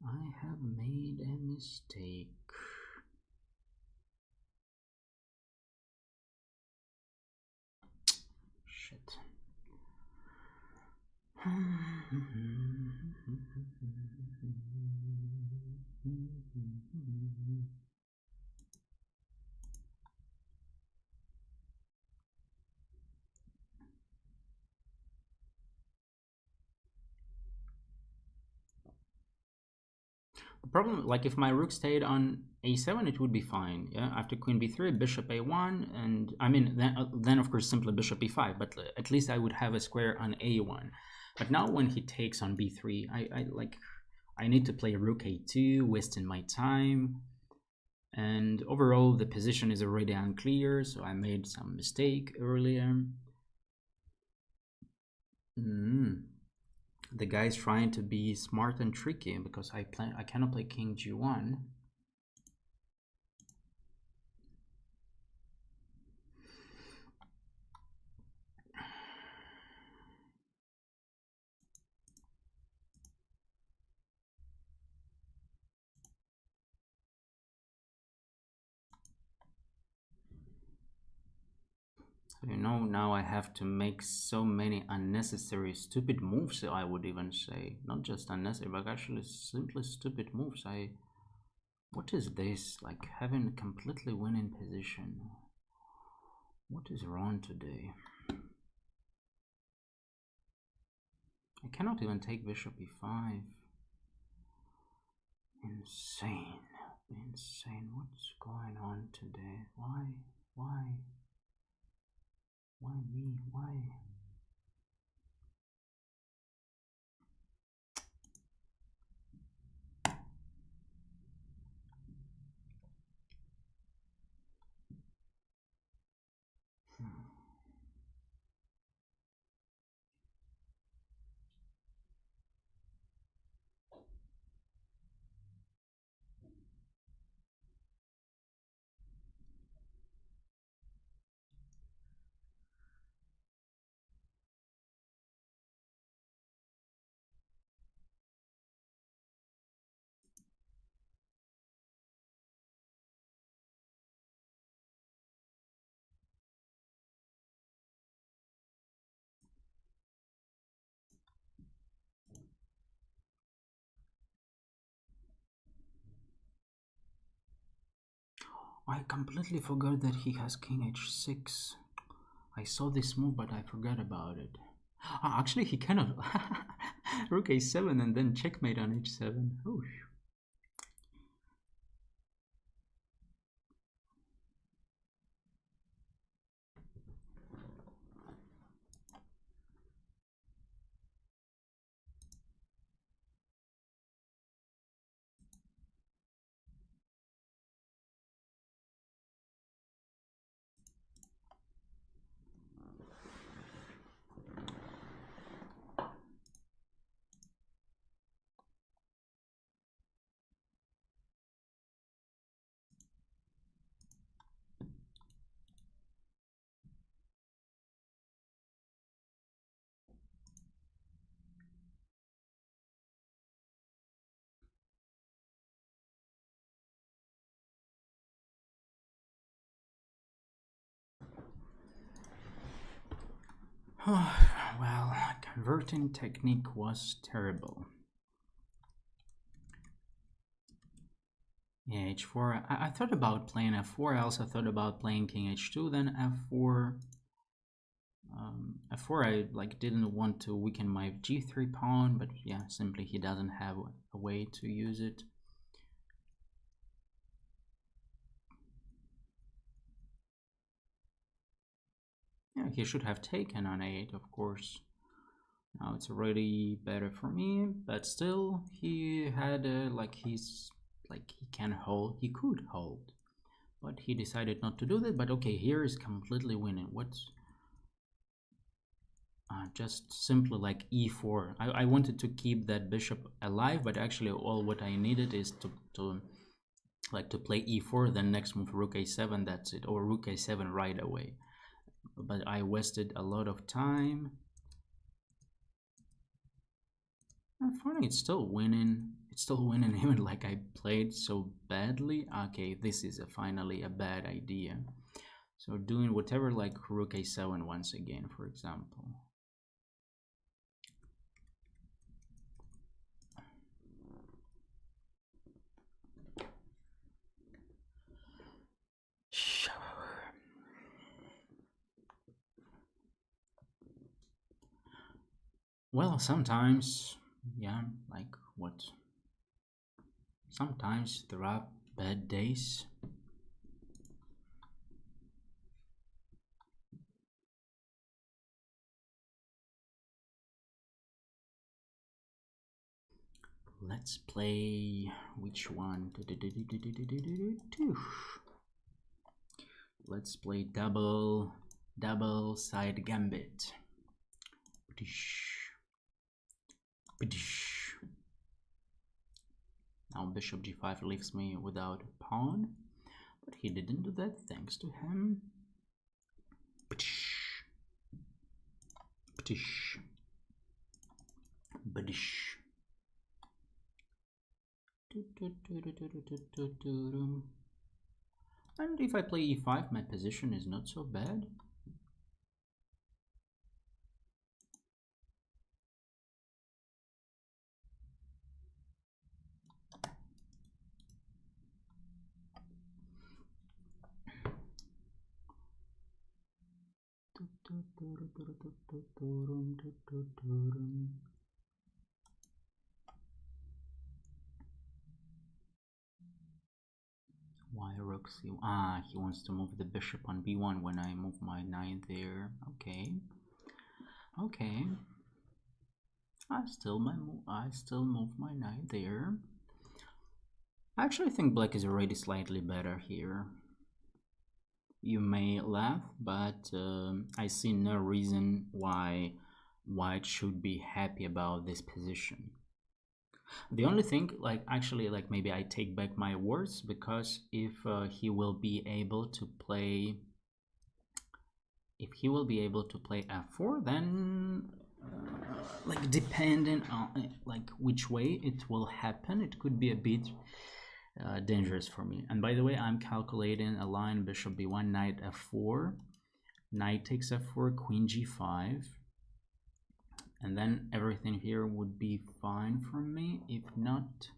I have made a mistake. Shit. The problem, like if my rook stayed on a7, it would be fine. Yeah, after queen b3, bishop a1, and I mean then of course simply bishop e5. But at least I would have a square on a1. But now when he takes on b3, I need to play rook a2, wasting my time. And overall, the position is already unclear, so I made some mistake earlier. The guy's trying to be smart and tricky, because I cannot play king g1. You know, now I have to make so many unnecessary stupid moves, I would even say. Not just unnecessary, but actually simply stupid moves. What is this? Like having a completely winning position. What is wrong today? I cannot even take bishop e5. Insane. Insane. What's going on today? Why? Why me? Why? I completely forgot that he has king h6. I saw this move, but I forgot about it. Oh, actually, he cannot. Rook a7 and then checkmate on h7. Oh. Well, converting technique was terrible. Yeah, h4. I thought about playing f4. I also thought about playing king h2, then f4. F4, I didn't want to weaken my g3 pawn, but yeah, simply he doesn't have a way to use it. Yeah, he should have taken on a8, of course. Now it's already better for me, but still, he had he can hold, he could hold, but he decided not to do that. But okay, here is completely winning. What's just simply like e4. I wanted to keep that bishop alive, but actually all what I needed is to play e4, then next move rook a7, that's it, or rook a7 right away. But I wasted a lot of time. Funny, it's still winning. It's still winning even like I played so badly. Okay, this is finally a bad idea. So doing whatever like rook a7 once again, for example. Well, sometimes, yeah, like what? Sometimes there are bad days. Let's play which one? Let's play double side gambit. Now bishop g5 leaves me without a pawn, but he didn't do that, thanks to him. And if I play e5, my position is not so bad. Why rook c? He wants to move the bishop on b1 when I move my knight there. Okay. Okay. I still move my knight there. I actually think black is already slightly better here. You may laugh, but I see no reason why white should be happy about this position. The only thing, maybe I take back my words, because if he will be able to play f4, then depending on which way it will happen, it could be a bit dangerous for me. And by the way, I'm calculating a line bishop b1, knight f4, knight takes f4, queen g5, and then everything here would be fine for me. If not,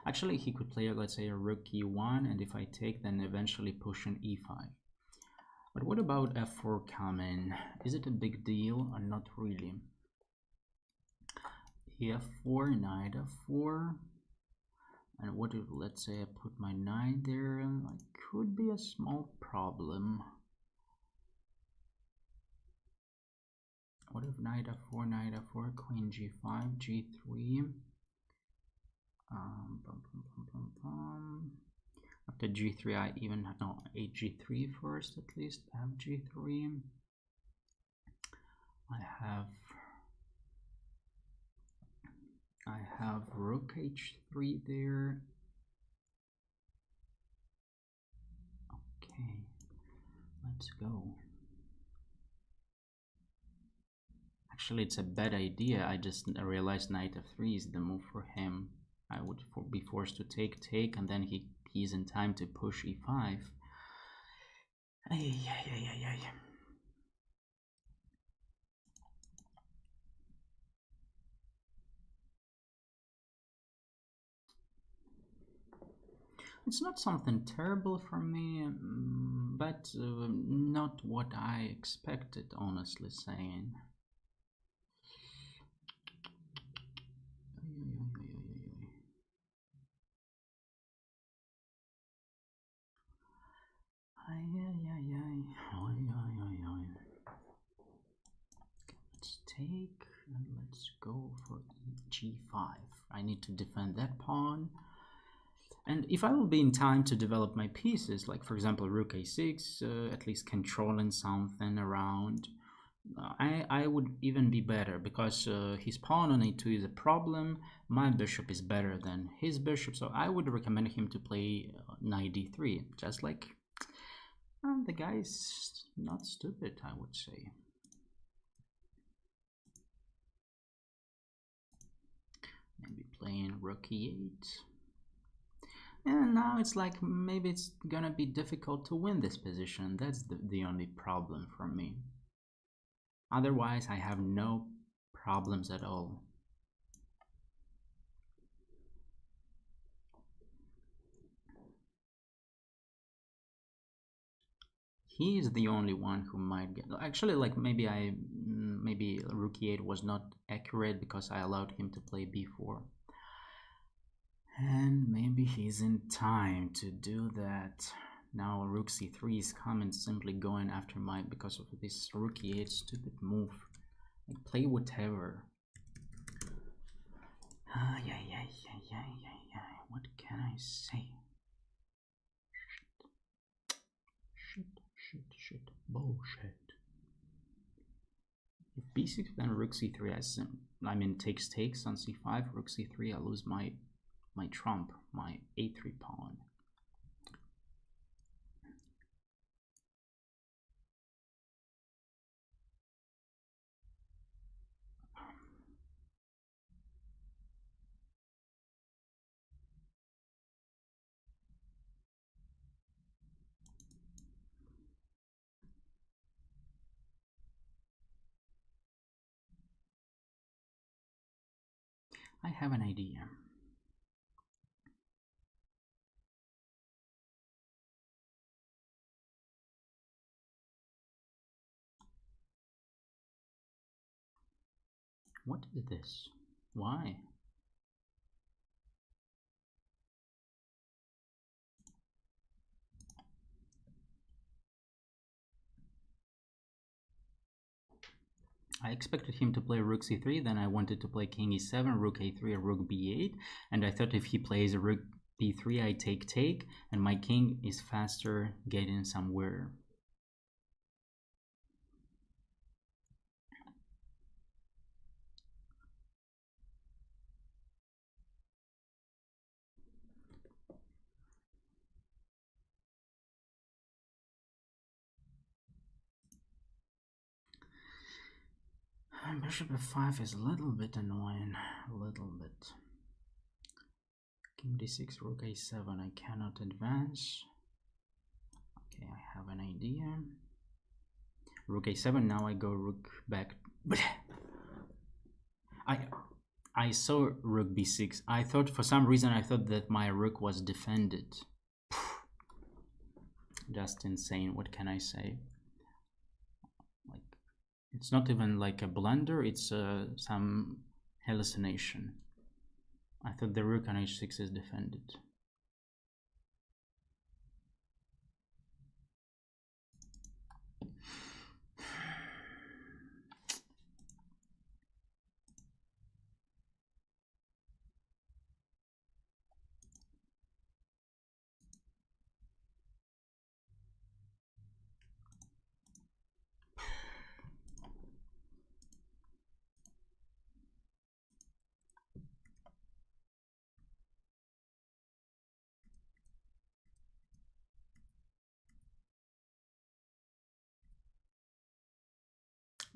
Actually, he could play, let's say, a rook e1, and if I take, then eventually push an e5. But what about f4 coming? Is it a big deal or not really? F4, knight f4. And what if, let's say, I put my knight there? It could be a small problem. What if knight f4, queen g5, g3? After g3, I even no g3 first at least. I have g3. I have rook h3 there. Okay, let's go. Actually, it's a bad idea. I just realized knight f3 is the move for him. I would be forced to take, and then he's in time to push e5. It's not something terrible for me, but not what I expected, honestly saying. Let's take and let's go for g5. I need to defend that pawn. And if I will be in time to develop my pieces, like for example rook a6, at least controlling something around, I would even be better, because his pawn on a2 is a problem. My bishop is better than his bishop, so I would recommend him to play knight d3. Just like the guy's not stupid, I would say. Maybe playing rook e8. And now it's like maybe it's gonna be difficult to win this position. That's the only problem for me. Otherwise, I have no problems at all. He is the only one who might get. Actually, like maybe rook e8 was not accurate because I allowed him to play b4. And maybe he's in time to do that. Now rook c3 is coming, simply going after because of this rook e8 stupid move. Like, play whatever. What can I say? Shit. Bullshit. If b6, then rook c3 takes on c5, rook c3, I lose my trump, my a3 pawn. I have an idea. What is this? Why? I expected him to play rook c3, then I wanted to play king e7, rook a3, or rook b8, and I thought if he plays a rook b3, I take, and my king is faster getting somewhere. Bishop f5 is a little bit annoying, a little bit. King d6, rook a7, I cannot advance. Okay, I have an idea. Rook a7, now I go rook back. I saw rook b6. I thought, for some reason, I thought that my rook was defended. Just insane. What can I say? Like, it's not even like a blunder. It's some hallucination. I thought the rook on h6 is defended.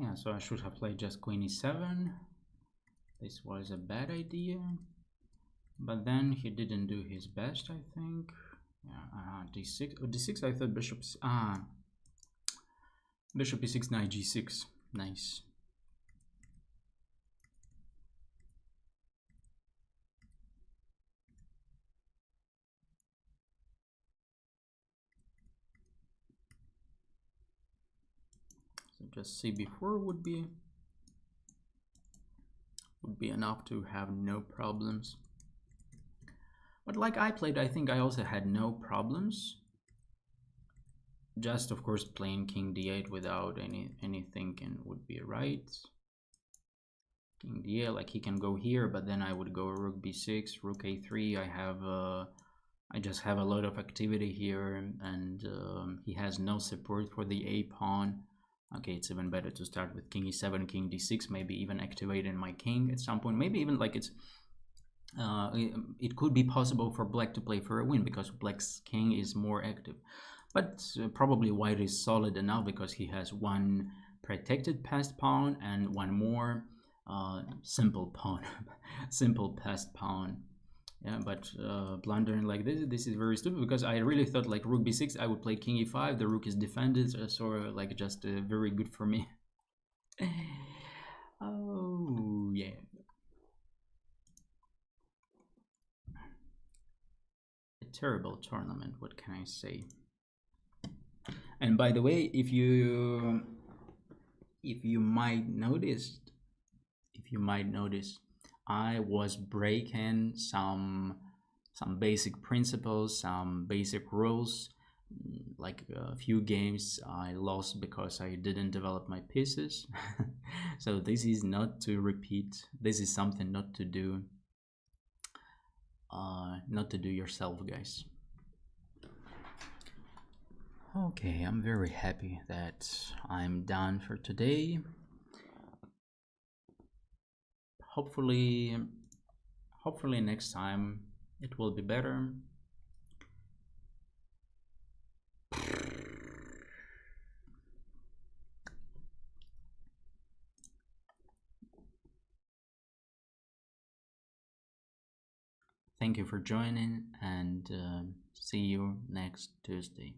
Yeah, so I should have played just queen e7. This was a bad idea. But then he didn't do his best, I think. Yeah, d6. Oh, d6, I thought bishop... bishop e6, knight g6. Nice. So just c4 would be enough to have no problems. But like I played, I think I also had no problems. Just, of course, playing king d8 without any thinking would be right. King d8, like he can go here, but then I would go rook b6, rook a3. I just have a lot of activity here, and he has no support for the a pawn. Okay, it's even better to start with king e7, king d6, maybe even activating my king at some point. Maybe even like it could be possible for black to play for a win because black's king is more active. But probably white is solid enough because he has one protected passed pawn and one more simple pawn, simple passed pawn. Yeah, but blundering like this is very stupid because I really thought like rook b6, I would play king e5, the rook is defended, so like just very good for me. Oh, yeah. A terrible tournament, what can I say? And by the way, if you might notice, I was breaking some basic principles, some basic rules. Like a few games I lost because I didn't develop my pieces. So this is not to repeat. This is something not to do. Not to do yourself, guys. Okay, I'm very happy that I'm done for today. Hopefully next time it will be better. Thank you for joining, and see you next Tuesday.